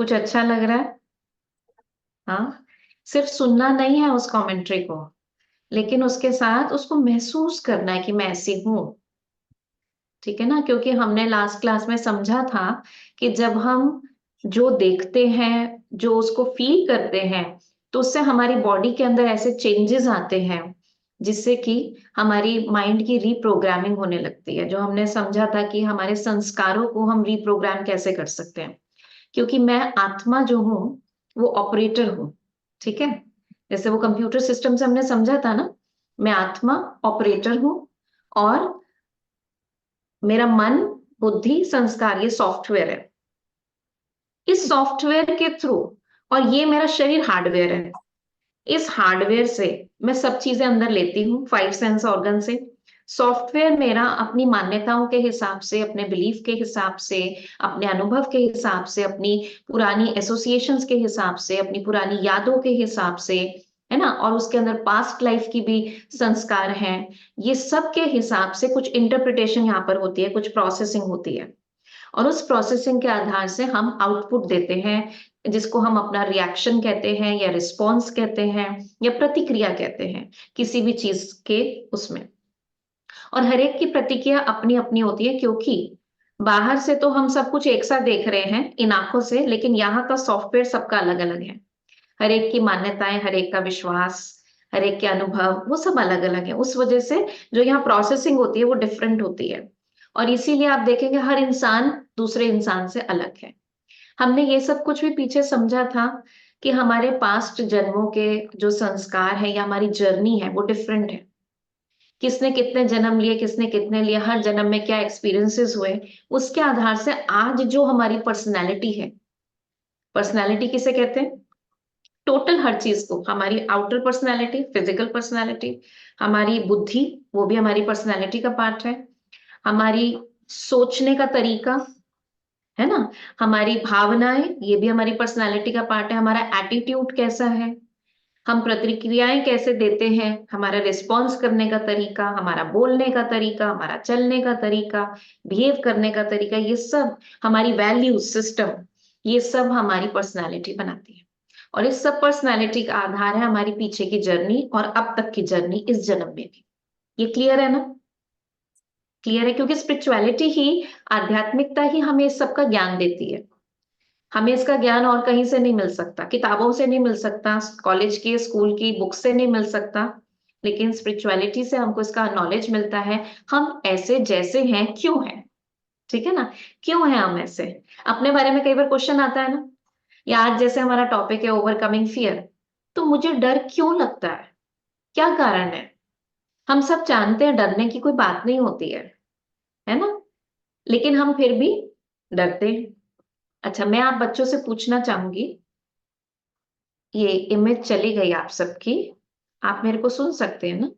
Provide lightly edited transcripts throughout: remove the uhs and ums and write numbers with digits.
कुछ अच्छा लग रहा है? हाँ, सिर्फ सुनना नहीं है उस कमेंट्री को, लेकिन उसके साथ उसको महसूस करना है कि मैं ऐसी हूं। ठीक है ना? क्योंकि हमने लास्ट क्लास में समझा था कि जब हम जो देखते हैं, जो उसको फील करते हैं, तो उससे हमारी बॉडी के अंदर ऐसे चेंजेस आते हैं जिससे कि हमारी माइंड की रीप्रोग्रामिंग होने लगती है। जो हमने समझा था कि हमारे संस्कारों को हम रीप्रोग्राम कैसे कर सकते हैं। क्योंकि मैं आत्मा जो हूँ वो ऑपरेटर हूँ। ठीक है? जैसे वो कंप्यूटर सिस्टम से हमने समझा था ना, मैं आत्मा ऑपरेटर हूँ, और मेरा मन, बुद्धि, संस्कार ये सॉफ्टवेयर है। इस सॉफ्टवेयर के थ्रू, और ये मेरा शरीर हार्डवेयर है, इस हार्डवेयर से मैं सब चीजें अंदर लेती हूँ 5 सेंस ऑर्गन से। सॉफ्टवेयर मेरा अपनी मान्यताओं के हिसाब से, अपने बिलीफ के हिसाब से, अपने अनुभव के हिसाब से, अपनी पुरानी एसोसिएशंस के हिसाब से, अपनी पुरानी यादों के हिसाब से, है ना, और उसके अंदर पास्ट लाइफ की भी संस्कार हैं। ये सब के हिसाब से कुछ इंटरप्रिटेशन यहाँ पर होती है, कुछ प्रोसेसिंग होती है, और उस प्रोसेसिंग के आधार से हम आउटपुट देते हैं, जिसको हम अपना रिएक्शन कहते हैं, या रिस्पॉन्स कहते हैं, या प्रतिक्रिया कहते हैं किसी भी चीज के उसमें। और हर एक की प्रतिक्रिया अपनी अपनी होती है, क्योंकि बाहर से तो हम सब कुछ एक साथ देख रहे हैं इन आंखों से, लेकिन यहाँ का सॉफ्टवेयर सबका अलग अलग है। हर एक की मान्यताएं, हर एक का विश्वास, हर एक के अनुभव, वो सब अलग अलग है। उस वजह से जो यहाँ प्रोसेसिंग होती है वो डिफरेंट होती है, और इसीलिए आप देखेंगे हर इंसान दूसरे इंसान से अलग है। हमने ये सब कुछ भी पीछे समझा था कि हमारे पास्ट जन्मों के जो संस्कार है या हमारी जर्नी है वो डिफरेंट है। किसने कितने जन्म लिए, किसने कितने लिए, हर जन्म में क्या एक्सपीरियंसेस हुए, उसके आधार से आज जो हमारी पर्सनैलिटी है। पर्सनैलिटी किसे कहते हैं? टोटल हर चीज को, हमारी आउटर पर्सनैलिटी, फिजिकल पर्सनैलिटी, हमारी बुद्धि, वो भी हमारी पर्सनैलिटी का पार्ट है, हमारी सोचने का तरीका, है ना, हमारी भावनाएं, ये भी हमारी पर्सनैलिटी का पार्ट है, हमारा एटीट्यूड कैसा है, हम प्रतिक्रियाएं कैसे देते हैं, हमारा रिस्पॉन्स करने का तरीका, हमारा बोलने का तरीका, हमारा चलने का तरीका, बिहेव करने का तरीका, ये सब हमारी वैल्यू सिस्टम, ये सब हमारी पर्सनैलिटी बनाती है। और इस सब पर्सनैलिटी का आधार है हमारी पीछे की जर्नी और अब तक की जर्नी इस जन्म में भी। ये क्लियर है ना? क्लियर है, क्योंकि स्पिरिचुअलिटी ही, आध्यात्मिकता ही हमें इस सब का ज्ञान देती है। हमें इसका ज्ञान और कहीं से नहीं मिल सकता, किताबों से नहीं मिल सकता, कॉलेज की, स्कूल की बुक से नहीं मिल सकता, लेकिन स्पिरिचुअलिटी से हमको इसका नॉलेज मिलता है। हम ऐसे जैसे हैं क्यों हैं? ठीक है ना? क्यों हैं हम ऐसे? अपने बारे में कई बार क्वेश्चन आता है ना, या आज जैसे हमारा टॉपिक है ओवरकमिंग फियर, तो मुझे डर क्यों लगता है? क्या कारण है? हम सब जानते हैं डरने की कोई बात नहीं होती है ना, लेकिन हम फिर भी डरते हैं। अच्छा, मैं आप बच्चों से पूछना चाहूंगी, ये इमेज चली गई आप सबकी, आप मेरे को सुन सकते हैं ना?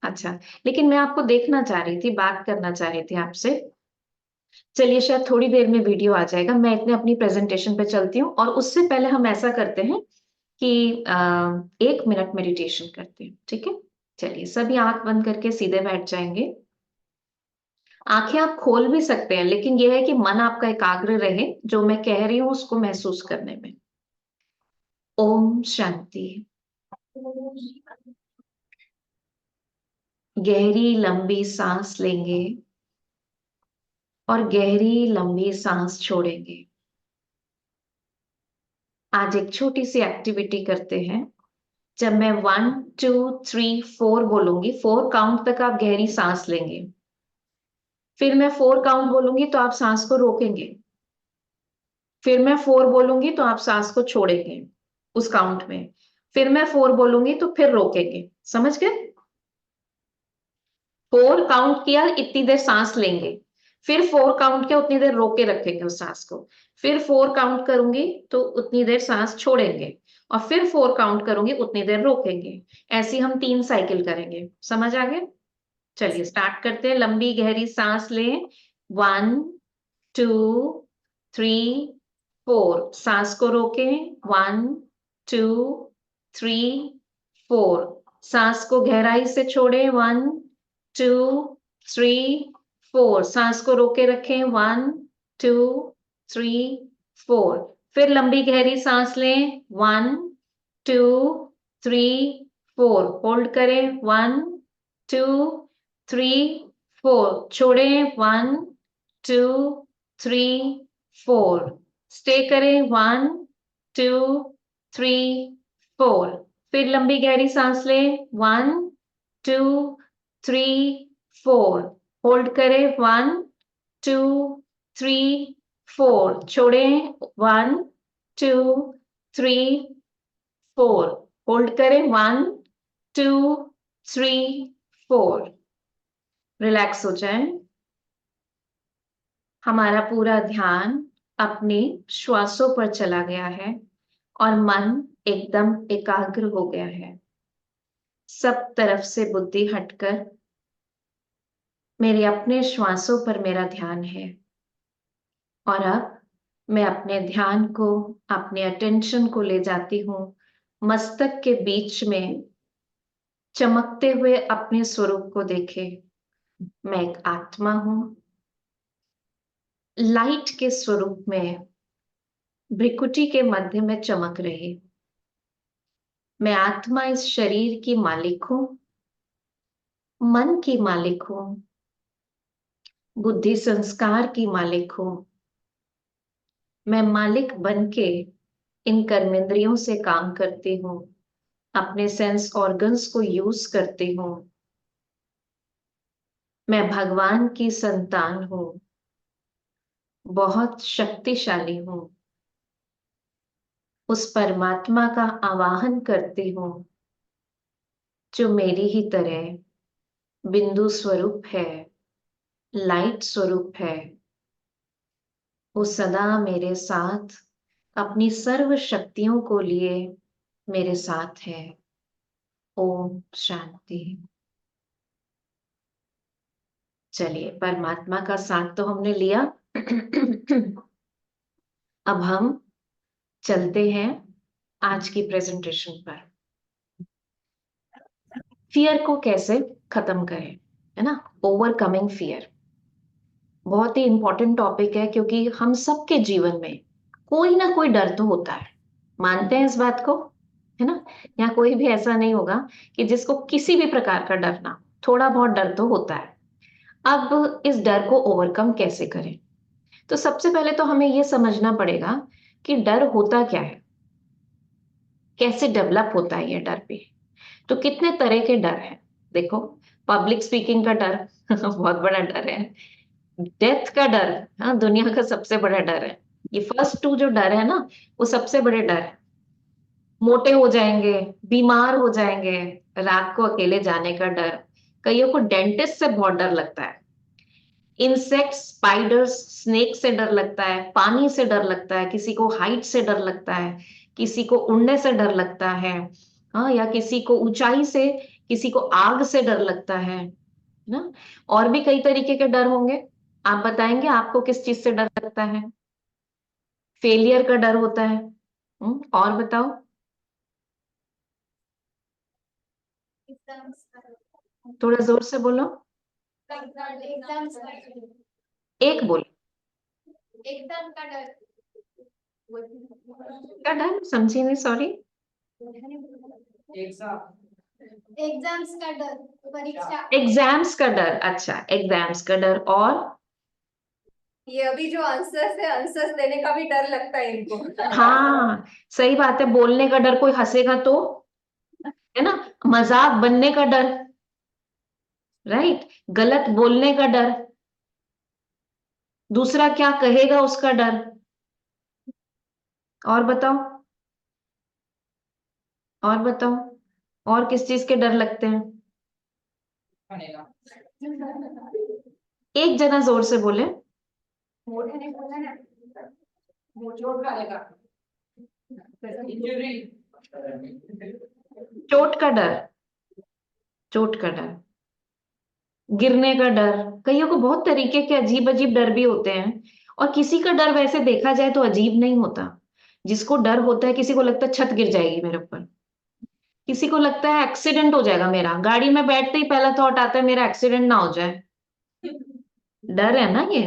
अच्छा, लेकिन मैं आपको देखना चाह रही थी, बात करना चाह रही थी आपसे। चलिए, शायद थोड़ी देर में वीडियो आ जाएगा, मैं इतने अपनी प्रेजेंटेशन पे चलती हूँ, और उससे पहले हम ऐसा करते हैं कि 1 मिनट मेडिटेशन करते हैं। ठीक है? चलिए, सभी आंख बंद करके सीधे बैठ जाएंगे। आंखें आप खोल भी सकते हैं, लेकिन यह है कि मन आपका एकाग्र रहे, जो मैं कह रही हूँ उसको महसूस करने में। ओम शांति। गहरी लंबी सांस लेंगे और गहरी लंबी सांस छोड़ेंगे। आज एक छोटी सी एक्टिविटी करते हैं। जब मैं 1 2 3 4 बोलूंगी, 4 काउंट तक आप गहरी सांस लेंगे। फिर मैं 4 काउंट बोलूंगी तो आप सांस को रोकेंगे। फिर मैं 4 बोलूंगी तो आप सांस को छोड़ेंगे उस काउंट में। फिर मैं 4 बोलूंगी तो फिर रोकेंगे। समझ गए? 4 काउंट किया, इतनी देर सांस लेंगे, फिर 4 काउंट किया, उतनी देर रोके रखेंगे उस सांस को, फिर 4 काउंट करूंगी तो उतनी देर सांस छोड़ेंगे, और फिर 4 काउंट करूंगी, उतनी देर रोकेंगे। ऐसी हम 3 साइकिल करेंगे। समझ आ गया? चलिए स्टार्ट करते हैं। लंबी गहरी सांस लें। 1 2 3 4, सांस को रोकें। 1 2 3 4, सांस को गहराई से छोड़ें। 1 2 3 4, सांस को रोके रखें। 1 2 3 4। फिर लंबी गहरी सांस लें। 1 2 3 4। होल्ड करें। 1 2 3 4। छोड़ें। 1 2 3 4। स्टे करें। 1 2 3 4। फिर लंबी गहरी सांस लें। 1 2 3 4। होल्ड करें। 1 2 3 4। छोड़ें। 1 2 3 4। होल्ड करें। 1 2 3 4। रिलैक्स हो जाएं। हमारा पूरा ध्यान अपने श्वासों पर चला गया है और मन एकदम एकाग्र हो गया है। सब तरफ से बुद्धि हटकर मेरे अपने श्वासों पर मेरा ध्यान है। और अब मैं अपने ध्यान को, अपने अटेंशन को ले जाती हूँ मस्तक के बीच में। चमकते हुए अपने स्वरूप को देखें। मैं एक आत्मा हूं, लाइट के स्वरूप में भ्रिकुटी के मध्य में चमक रही। मैं आत्मा इस शरीर की मालिक हूं, मन की मालिक हूं, बुद्धि संस्कार की मालिक हूं। मैं मालिक बनके इन कर्मेंद्रियों से काम करती हूँ, अपने सेंस ऑर्गन्स को यूज करती हूँ। मैं भगवान की संतान हूँ, बहुत शक्तिशाली हूँ। उस परमात्मा का आवाहन करती हूँ जो मेरी ही तरह बिंदु स्वरूप है, लाइट स्वरूप है। वो सदा मेरे साथ अपनी सर्व शक्तियों को लिए मेरे साथ है। ओम शांति। चलिए, परमात्मा का साथ तो हमने लिया। अब हम चलते हैं आज की प्रेजेंटेशन पर। फियर को कैसे खत्म करें, है ना? ओवरकमिंग फियर बहुत ही इंपॉर्टेंट टॉपिक है, क्योंकि हम सबके जीवन में कोई ना कोई डर तो होता है। मानते हैं इस बात को, है ना? यहाँ कोई भी ऐसा नहीं होगा कि जिसको किसी भी प्रकार का डर ना, थोड़ा बहुत डर तो होता है। अब इस डर को ओवरकम कैसे करें? तो सबसे पहले तो हमें यह समझना पड़ेगा कि डर होता क्या है, कैसे डेवलप होता है ये डर भी। तो कितने तरह के डर हैं। देखो, पब्लिक स्पीकिंग का डर बहुत बड़ा डर है। डेथ का डर, हाँ, दुनिया का सबसे बड़ा डर है। ये फर्स्ट टू जो डर है ना, वो सबसे बड़े डर है। मोटे हो जाएंगे, बीमार हो जाएंगे, रात को अकेले जाने का डर। कईयों को डेंटिस्ट से बहुत डर लगता है। इंसेक्ट, स्पाइडर्स, स्नेक से डर लगता है। पानी से डर लगता है। किसी को हाइट से डर लगता है। किसी को उड़ने से डर लगता है। हाँ, या किसी को ऊंचाई से, किसी को आग से डर लगता है ना? और भी कई तरीके के डर होंगे। आप बताएंगे आपको किस चीज से डर लगता है? फेलियर का डर होता है। और बताओ। थोड़ा जोर से बोलो। एक बोलो। एकदम का डर। क्या डर? समझी नहीं, सॉरी। एग्जाम्स का डर, परीक्षा। एग्जाम्स का डर, अच्छा, एग्जाम्स का डर। और ये अभी जो आंसर्स है, आंसर्स देने का भी डर लगता है इनको। हाँ, सही बात है। बोलने का डर, कोई हंसेगा तो, है ना? मजाक बनने का डर, राइट? गलत बोलने का डर, दूसरा क्या कहेगा उसका डर। और बताओ, और बताओ, और किस चीज के डर लगते हैं? एक जना जोर से बोले। चोट का डर, चोट का डर, गिरने का डर। कईयों को बहुत तरीके के अजीब अजीब डर भी होते हैं। और किसी का डर वैसे देखा जाए तो अजीब नहीं होता। जिसको डर होता है, किसी को लगता है छत गिर जाएगी मेरे ऊपर, किसी को लगता है एक्सीडेंट हो जाएगा मेरा, गाड़ी में बैठते ही पहला थॉट आता है मेरा एक्सीडेंट ना हो जाए। डर है ना ये।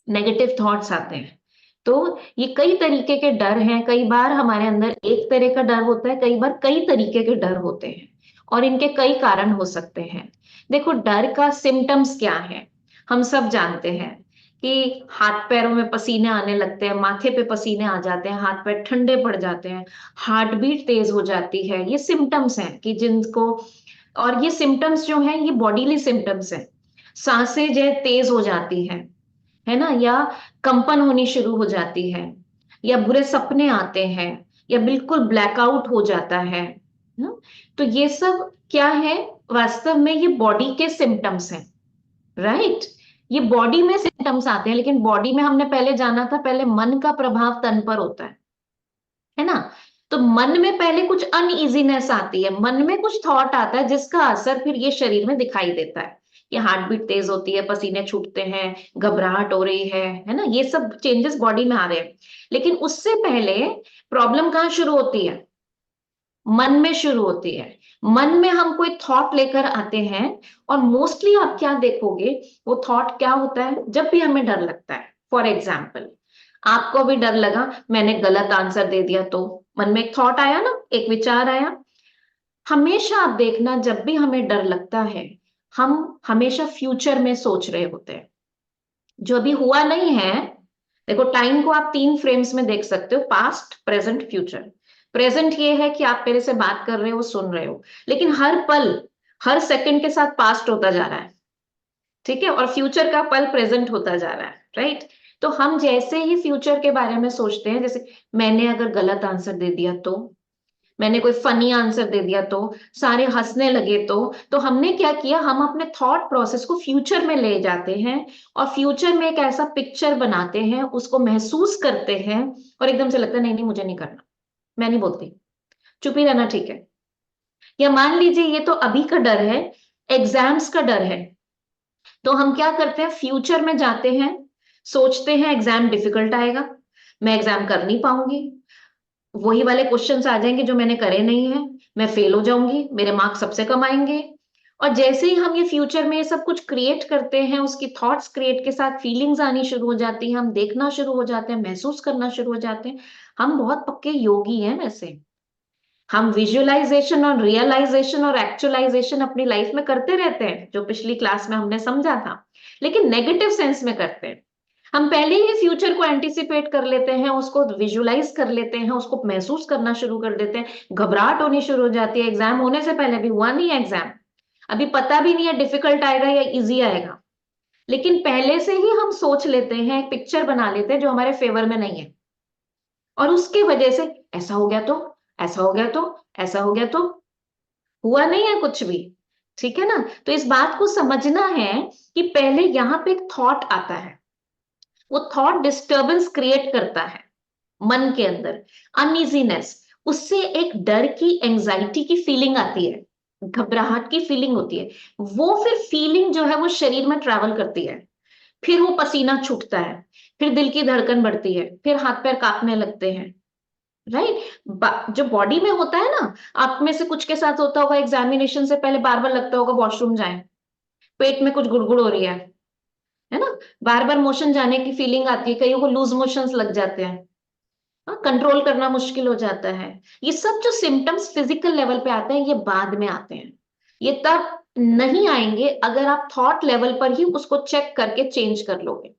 नेगेटिव थॉट्स आते हैं। तो ये कई तरीके के डर हैं। कई बार हमारे अंदर एक तरह का डर होता है, कई बार कई तरीके के डर होते हैं, और इनके कई कारण हो सकते हैं। देखो, डर का सिम्टम्स क्या है, हम सब जानते हैं कि हाथ पैरों में पसीने आने लगते हैं, माथे पे पसीने आ जाते हैं, हाथ पैर ठंडे पड़ जाते हैं, हार्ट बीट तेज हो जाती है। ये सिम्टम्स हैं कि जिनको, और ये सिम्टम्स जो हैं ये बॉडीली सिम्टम्स हैं। सांसें जो तेज हो जाती है ना, या कंपन होनी शुरू हो जाती है, या बुरे सपने आते हैं, या बिल्कुल ब्लैकआउट हो जाता है ना? तो ये सब क्या है, वास्तव में ये बॉडी के सिम्टम्स हैं, राइट? ये बॉडी में सिम्टम्स आते हैं, लेकिन बॉडी में हमने पहले जाना था, पहले मन का प्रभाव तन पर होता है ना? तो मन में पहले कुछ अनइजीनेस आती है, मन में कुछ थॉट आता है जिसका असर फिर ये शरीर में दिखाई देता है। ये हार्ट बीट तेज होती है, पसीने छूटते हैं, घबराहट हो रही है ना? ये सब चेंजेस बॉडी में आ रहे हैं। लेकिन उससे पहले प्रॉब्लम कहाँ शुरू होती है? मन में शुरू होती है। मन में हम कोई थॉट लेकर आते हैं, और मोस्टली आप क्या देखोगे, वो थॉट क्या होता है, जब भी हमें डर लगता है। फॉर एग्जाम्पल, आपको भी डर लगा, मैंने गलत आंसर दे दिया, तो मन में एक थॉट आया ना, एक विचार आया। हमेशा आप देखना, जब भी हमें डर लगता है, हम हमेशा फ्यूचर में सोच रहे होते हैं, जो अभी हुआ नहीं है। देखो, टाइम को आप 3 फ्रेम्स में देख सकते हो, पास्ट, प्रेजेंट, फ्यूचर। प्रेजेंट ये है कि आप मेरे से बात कर रहे हो, सुन रहे हो, लेकिन हर पल, हर सेकंड के साथ पास्ट होता जा रहा है, ठीक है? और फ्यूचर का पल प्रेजेंट होता जा रहा है, राइट? तो हम जैसे ही फ्यूचर के बारे में सोचते हैं, जैसे मैंने अगर गलत आंसर दे दिया तो, मैंने कोई फनी आंसर दे दिया तो, सारे हंसने लगे तो हमने क्या किया, हम अपने थॉट प्रोसेस को फ्यूचर में ले जाते हैं, और फ्यूचर में एक ऐसा पिक्चर बनाते हैं, उसको महसूस करते हैं, और एकदम से लगता है नहीं नहीं, मुझे नहीं करना, मैं नहीं बोलती, चुप ही रहना ठीक है। या मान लीजिए ये तो अभी का डर है, एग्जाम्स का डर है, तो हम क्या करते हैं, फ्यूचर में जाते हैं, सोचते हैं एग्जाम डिफिकल्ट आएगा, मैं एग्जाम कर नहीं पाऊंगी, वही वाले क्वेश्चंस आ जाएंगे जो मैंने करे नहीं है, मैं फेल हो जाऊंगी, मेरे मार्क्स सबसे कम आएंगे। और जैसे ही हम ये फ्यूचर में ये सब कुछ क्रिएट करते हैं, उसकी थॉट्स क्रिएट के साथ फीलिंग्स आनी शुरू हो जाती हैं, हम देखना शुरू हो जाते हैं, महसूस करना शुरू हो जाते हैं। हम बहुत पक्के योगी हैं वैसे। हम विजुअलाइजेशन और रियलाइजेशन और एक्चुअलाइजेशन अपनी लाइफ में करते रहते हैं, जो पिछली क्लास में हमने समझा था, लेकिन नेगेटिव सेंस में करते हैं। हम पहले ही फ्यूचर को एंटिसिपेट कर लेते हैं, उसको विजुलाइज कर लेते हैं, उसको महसूस करना शुरू कर देते हैं, घबराहट होनी शुरू हो जाती है। एग्जाम होने से पहले भी हुआ नहीं है एग्जाम, अभी पता भी नहीं है डिफिकल्ट आएगा या इजी आएगा, लेकिन पहले से ही हम सोच लेते हैं, एक पिक्चर बना लेते हैं जो हमारे फेवर में नहीं है, और उसकी वजह से ऐसा हो गया तो, ऐसा हो गया तो, ऐसा हो गया तो, हुआ नहीं है कुछ भी, ठीक है ना? तो इस बात को समझना है कि पहले यहां पे एक थॉट आता है, वो थॉट डिस्टर्बेंस क्रिएट करता है मन के अंदर, अनइजीनेस, उससे एक डर की, एंजाइटी की फीलिंग आती है, घबराहट की फीलिंग होती है। वो फिर फीलिंग जो है वो शरीर में ट्रैवल करती है, फिर वो पसीना छूटता है, फिर दिल की धड़कन बढ़ती है, फिर हाथ पैर कांपने लगते हैं, राइट? जो बॉडी में होता है ना, आप में से कुछ के साथ होता होगा, एग्जामिनेशन से पहले बार बार लगता होगा वॉशरूम जाए, पेट में कुछ गुड़गुड़ हो रही है ना? बार बार मोशन जाने की फीलिंग आती है, कईयों को लूज मोशंस लग जाते हैं, कंट्रोल करना मुश्किल हो जाता है। ये सब जो सिम्टम्स फिजिकल लेवल पे आते हैं, ये बाद में आते हैं, ये तब नहीं आएंगे अगर आप थॉट लेवल पर ही उसको चेक करके चेंज कर लोगे।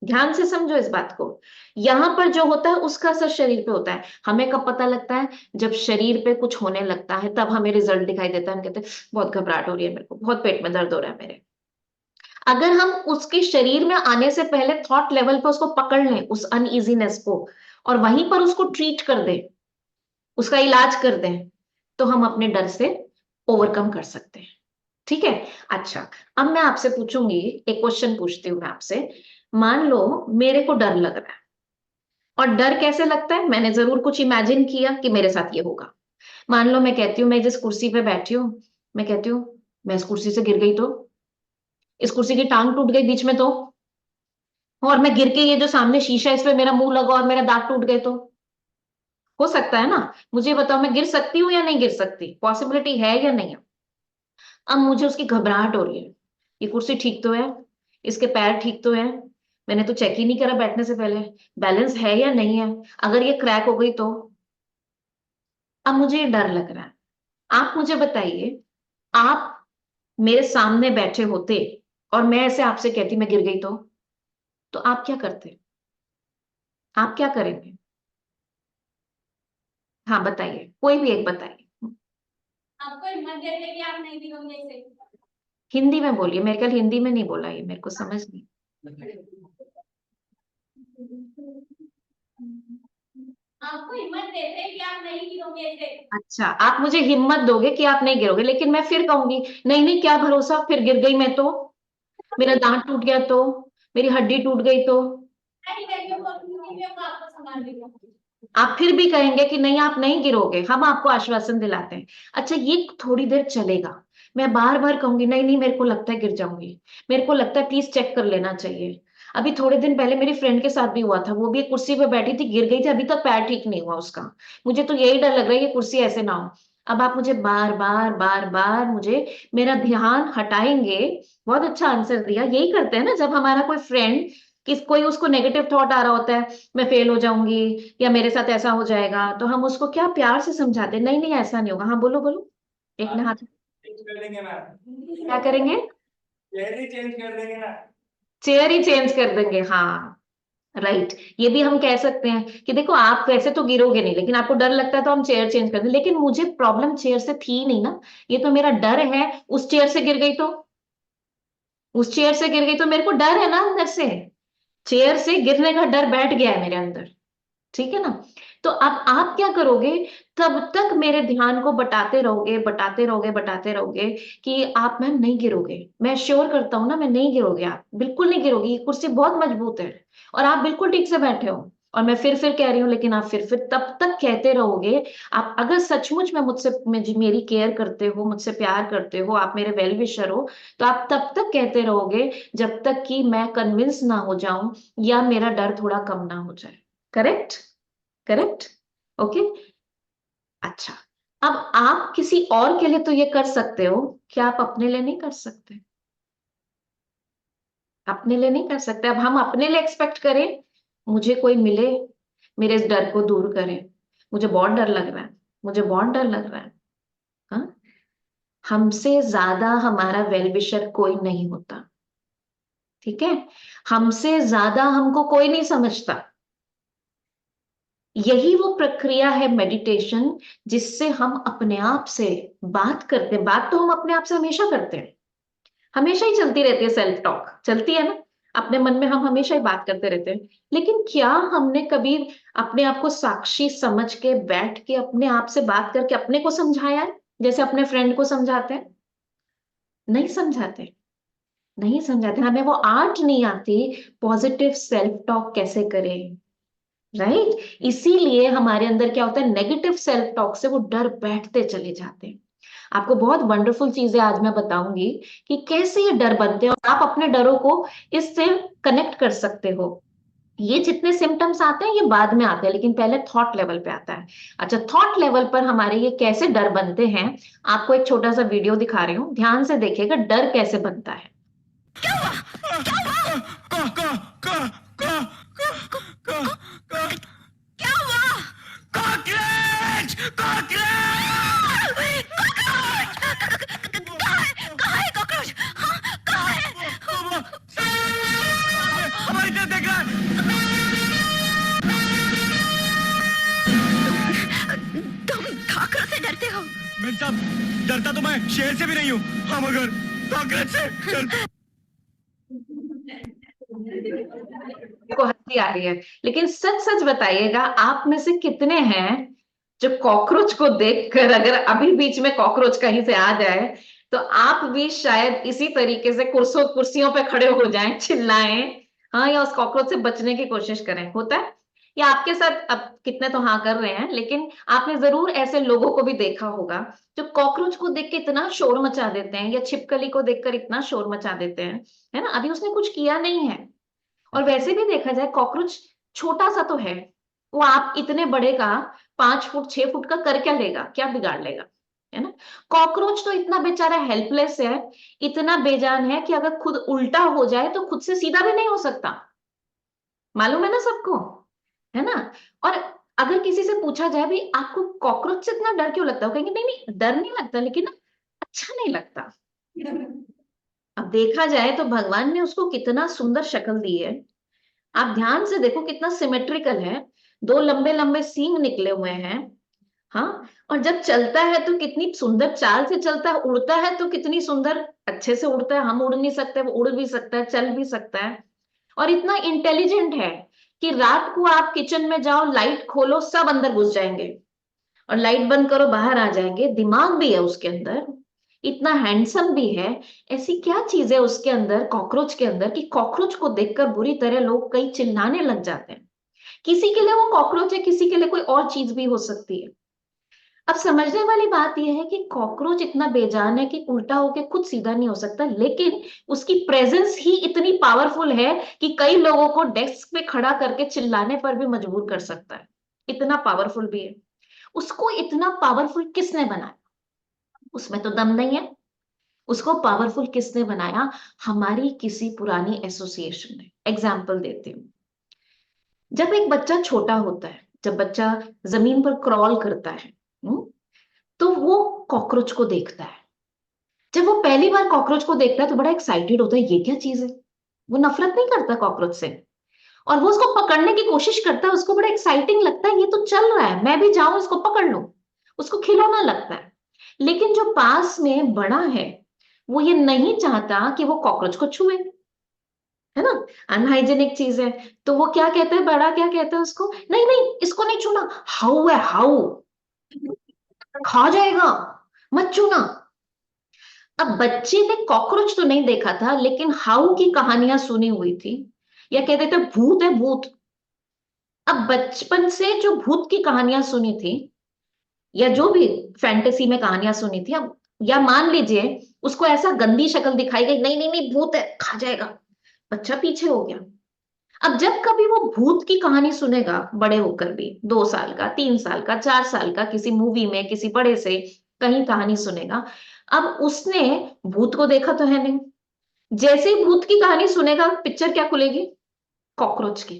ध्यान से समझो इस बात को। यहां पर जो होता है उसका असर शरीर पे होता है। हमें कब पता लगता है? जब शरीर पे कुछ होने लगता है, तब हमें रिजल्ट दिखाई देता है, हम कहते हैं बहुत घबराहट हो रही है मेरे को, बहुत पेट में दर्द हो रहा है मेरे। अगर हम उसके शरीर में आने से पहले थॉट लेवल पे उसको पकड़ लें, उस अनइजीनेस को, और वहीं पर उसको ट्रीट कर दें, उसका इलाज कर दें, तो हम अपने डर से ओवरकम कर सकते हैं, ठीक है? अच्छा, अब मैं आपसे पूछूंगी, एक क्वेश्चन पूछती हूँ मैं आपसे। मान लो मेरे को डर लग रहा है, और डर कैसे लगता है, मैंने जरूर कुछ इमेजिन किया कि मेरे साथ ये होगा। मान लो मैं कहती हूँ, मैं जिस कुर्सी पे बैठी हूँ, मैं कहती हूँ मैं इस कुर्सी से गिर गई तो, इस कुर्सी की टांग टूट गई बीच में तो, और मैं गिर के ये जो सामने शीशा है इस पे मेरा मुंह लगा और मेरा दांत टूट गए तो, हो सकता है ना? मुझे बताओ, मैं गिर सकती हूँ या नहीं गिर सकती? पॉसिबिलिटी है या नहीं है? अब मुझे उसकी घबराहट हो रही है, ये कुर्सी ठीक तो है, इसके पैर ठीक तो है, मैंने तो चेक ही नहीं करा बैठने से पहले बैलेंस है या नहीं है। अगर ये क्रैक हो गई तो अब मुझे ये डर लग रहा है। आप मुझे बताइए, आप मेरे सामने बैठे होते और मैं ऐसे आपसे कहती मैं गिर गई तो आप क्या करते? आप क्या करेंगे? हाँ बताइए, कोई भी एक बताइए। आपको हिम्मत देते कि आप नहीं गिरोगे इसे। हिंदी में बोलिए, मेरे ख्याल हिंदी में नहीं बोला, ये मेरे को समझ नहीं। आपको हिम्मत देते कि आप नहीं गिरोगे इसे। अच्छा, आप मुझे हिम्मत दोगे कि आप नहीं गिरोगे, लेकिन मैं फिर कहूंगी नहीं नहीं क्या भरोसा, फिर गिर गई मैं तो, मेरा दांत टूट गया तो, मेरी हड्डी टूट गई तो नहीं बेटियों को आपको संभाल लेगा। आप फिर भी कहेंगे कि नहीं आप नहीं गिरोगे, हम आपको आश्वासन दिलाते हैं। अच्छा ये थोड़ी देर चलेगा, मैं बार बार कहूंगी नहीं नहीं मेरे को लगता है गिर जाऊंगी, मेरे को लगता है प्लीज चेक कर लेना चाहिए। अभी थोड़े दिन पहले मेरी फ्रेंड के साथ भी हुआ था, वो भी एक कुर्सी पे बैठी थी, गिर गई थी, अभी तक पैर ठीक नहीं हुआ उसका। मुझे तो यही डर लग रहा है कि कुर्सी ऐसे ना हो। अब आप मुझे बार बार बार बार मुझे मेरा ध्यान हटाएंगे। बहुत अच्छा आंसर दिया, यही करते हैं ना जब हमारा कोई फ्रेंड, किस कोई उसको नेगेटिव थॉट आ रहा होता है, मैं फेल हो जाऊंगी या मेरे साथ ऐसा हो जाएगा, तो हम उसको क्या प्यार से समझाते हैं, नहीं नहीं ऐसा नहीं होगा, हाँ बोलो बोलो। एक ने हाथ, चेंज कर देंगे ना। क्या करेंगे? चेयर ही चेंज कर देंगे ना। चेयर ही चेंज कर देंगे, हाँ राइट। ये भी हम कह सकते हैं कि देखो आप वैसे तो गिरोगे नहीं, लेकिन आपको डर लगता है तो हम चेयर चेंज कर दें, लेकिन मुझे प्रॉब्लम चेयर से थी नहीं ना, ये तो मेरा डर है। उस चेयर से गिर गई तो, उस चेयर से गिर गई तो मेरे को डर है ना अंदर से, चेयर से गिरने का डर बैठ गया है मेरे अंदर। ठीक है ना? तो अब आप क्या करोगे, तब तक मेरे ध्यान को बटाते रहोगे बटाते रहोगे बटाते रहोगे कि आप मैम नहीं गिरोगे, मैं श्योर करता हूं ना मैं नहीं गिरोगे, आप बिल्कुल नहीं गिरोगी, ये कुर्सी बहुत मजबूत है और आप बिल्कुल ठीक से बैठे हो। और मैं फिर कह रही हूँ, लेकिन आप फिर तब तक कहते रहोगे। आप अगर सचमुच में मुझसे मेरी केयर करते हो, मुझसे प्यार करते हो, आप मेरे वेल विशर हो, तो आप तब तक कहते रहोगे जब तक कि मैं कन्विंस ना हो जाऊं या मेरा डर थोड़ा कम ना हो जाए। करेक्ट? करेक्ट? ओके। अच्छा, अब आप किसी और के लिए तो ये कर सकते हो, क्या आप अपने लिए नहीं कर सकते? अपने लिए नहीं कर सकते? अब हम अपने लिए एक्सपेक्ट करें मुझे कोई मिले, मेरे इस डर को दूर करे, मुझे बहुत डर लग रहा है, मुझे बहुत डर लग रहा है। हाँ, हमसे ज्यादा हमारा वेल विशर कोई नहीं होता। ठीक है? हमसे ज्यादा हमको कोई नहीं समझता। यही वो प्रक्रिया है मेडिटेशन, जिससे हम अपने आप से बात करते हैं। बात तो हम अपने आप से हमेशा करते हैं, हमेशा ही चलती रहती है, सेल्फ टॉक चलती है ना, अपने मन में हम हमेशा ही बात करते रहते हैं। लेकिन क्या हमने कभी अपने आप को साक्षी समझ के बैठ के अपने आप से बात करके अपने को समझाया है, जैसे अपने फ्रेंड को समझाते हैं? नहीं समझाते, नहीं समझाते, हमें वो आर्ट नहीं आती पॉजिटिव सेल्फ टॉक कैसे करें। राइट? इसीलिए हमारे अंदर क्या होता है, नेगेटिव सेल्फ टॉक से वो डर बैठते चले जाते हैं। आपको बहुत वंडरफुल चीजें आज मैं बताऊंगी कि कैसे ये डर बनते हैं और आप अपने डरों को इससे कनेक्ट कर सकते हो। ये जितने सिम्टम्स आते हैं ये बाद में आते हैं, लेकिन पहले थॉट लेवल पे आता है। अच्छा, थॉट लेवल पर हमारे ये कैसे डर बनते हैं, आपको एक छोटा सा वीडियो दिखा रही हूँ, ध्यान से देखिएगा डर कैसे बनता है। तुम कॉकरोच से डरते हो? मिर्ज साहब, डरता तो मैं शेर से भी नहीं हूँ, हाँ मगर कॉकरोच से डरता। को हंसी आ रही है, लेकिन सच सच बताइएगा आप में से कितने हैं जो कॉकरोच को देखकर, अगर अभी बीच में कॉकरोच कहीं से आ जाए तो आप भी शायद इसी तरीके से कुर्सियों पे खड़े हो जाएं, चिल्लाएं, हाँ, या उस कॉकरोच से बचने की कोशिश करें? होता है या आपके साथ? अब कितने तो हाँ कर रहे हैं, लेकिन आपने जरूर ऐसे लोगों को भी देखा होगा जो कॉकरोच को देख के इतना शोर मचा देते हैं, या छिपकली को देखकर इतना शोर मचा देते हैं, है ना, अभी उसने कुछ किया नहीं है। और वैसे भी देखा जाए कॉकरोच छोटा सा तो है, वो आप इतने बड़े का 5 फुट 6 फुट का कर क्या लेगा, क्या बिगाड़ लेगा, है ना? कॉकरोच तो इतना बेचारा हेल्पलेस है, इतना बेजान है कि अगर खुद उल्टा हो जाए तो खुद से सीधा भी नहीं हो सकता। मालूम है ना सबको, है ना। और अगर किसी से पूछा जाए भी आपको कॉकरोच से इतना डर क्यों लगता है, वो कहेंगे नहीं नहीं डर नहीं लगता, लेकिन ना अच्छा नहीं लगता। अब देखा जाए तो भगवान ने उसको कितना सुंदर शक्ल दी है। आप ध्यान से देखो कितना सिमेट्रिकल है, दो लंबे लंबे सींग निकले हुए हैं। हाँ, और जब चलता है तो कितनी सुंदर चाल से चलता है, उड़ता है तो कितनी सुंदर अच्छे से उड़ता है। हम उड़ नहीं सकते, वो उड़ भी सकता है, चल भी सकता है। और इतना इंटेलिजेंट है कि रात को आप किचन में जाओ, लाइट खोलो, सब अंदर घुस जाएंगे, और लाइट बंद करो बाहर आ जाएंगे। दिमाग भी है उसके अंदर, इतना हैंडसम भी है। ऐसी क्या चीज है उसके अंदर, कॉकरोच के अंदर, कि कॉकरोच को देखकर बुरी तरह लोग कई चिल्लाने लग जाते हैं। किसी के लिए वो कॉकरोच है, किसी के लिए कोई और चीज भी हो सकती है। अब समझने वाली बात यह है कि कॉकरोच इतना बेजान है कि उल्टा होके खुद सीधा नहीं हो सकता, लेकिन उसकी प्रेजेंस ही इतनी पावरफुल है कि कई लोगों को डेस्क पे खड़ा करके चिल्लाने पर भी मजबूर कर सकता है। इतना पावरफुल भी है। उसको इतना पावरफुल किसने बनाया, उसमें तो दम नहीं है। उसको पावरफुल किसने बनाया, हमारी किसी पुरानी एसोसिएशन ने। एग्जाम्पल देती हूँ। जब एक बच्चा छोटा होता है, जब बच्चा जमीन पर क्रॉल करता है, तो वो कॉकरोच को देखता है। जब वो पहली बार कॉकरोच को देखता है तो बड़ा एक्साइटेड होता है, ये क्या चीज है। वो नफरत नहीं करता कॉकरोच से, और वो उसको पकड़ने की कोशिश करता है। उसको बड़ा एक्साइटिंग लगता है, ये तो चल रहा है, मैं भी जाऊं इसको पकड़ लूं। उसको खिलौना लगता है। लेकिन जो पास में बड़ा है, वो ये नहीं चाहता कि वो कॉकरोच को छुए, है ना। अनहाइजेनिक चीज है। तो वो क्या कहता है, बड़ा क्या कहता है उसको, नहीं नहीं इसको नहीं छूना, हाउ है हाउ, खा जाएगा, मत छूना। अब बच्चे ने कॉकरोच तो नहीं देखा था, लेकिन हाउ की कहानियां सुनी हुई थी, या कहते थे भूत है भूत। अब बचपन से जो भूत की कहानियां सुनी थी, या जो भी फैंटेसी में कहानियां सुनी थी, अब या मान लीजिए उसको ऐसा गंदी शक्ल दिखाई गई, नहीं नहीं नहीं भूत है खा जाएगा, बच्चा पीछे हो गया। अब जब कभी वो भूत की कहानी सुनेगा बड़े होकर भी, 2 साल का, 3 साल का, 4 साल का, किसी मूवी में किसी बड़े से कहीं कहानी सुनेगा, अब उसने भूत को देखा तो है नहीं। जैसे ही भूत की कहानी सुनेगा, पिक्चर क्या खुलेगी, कॉकरोच की।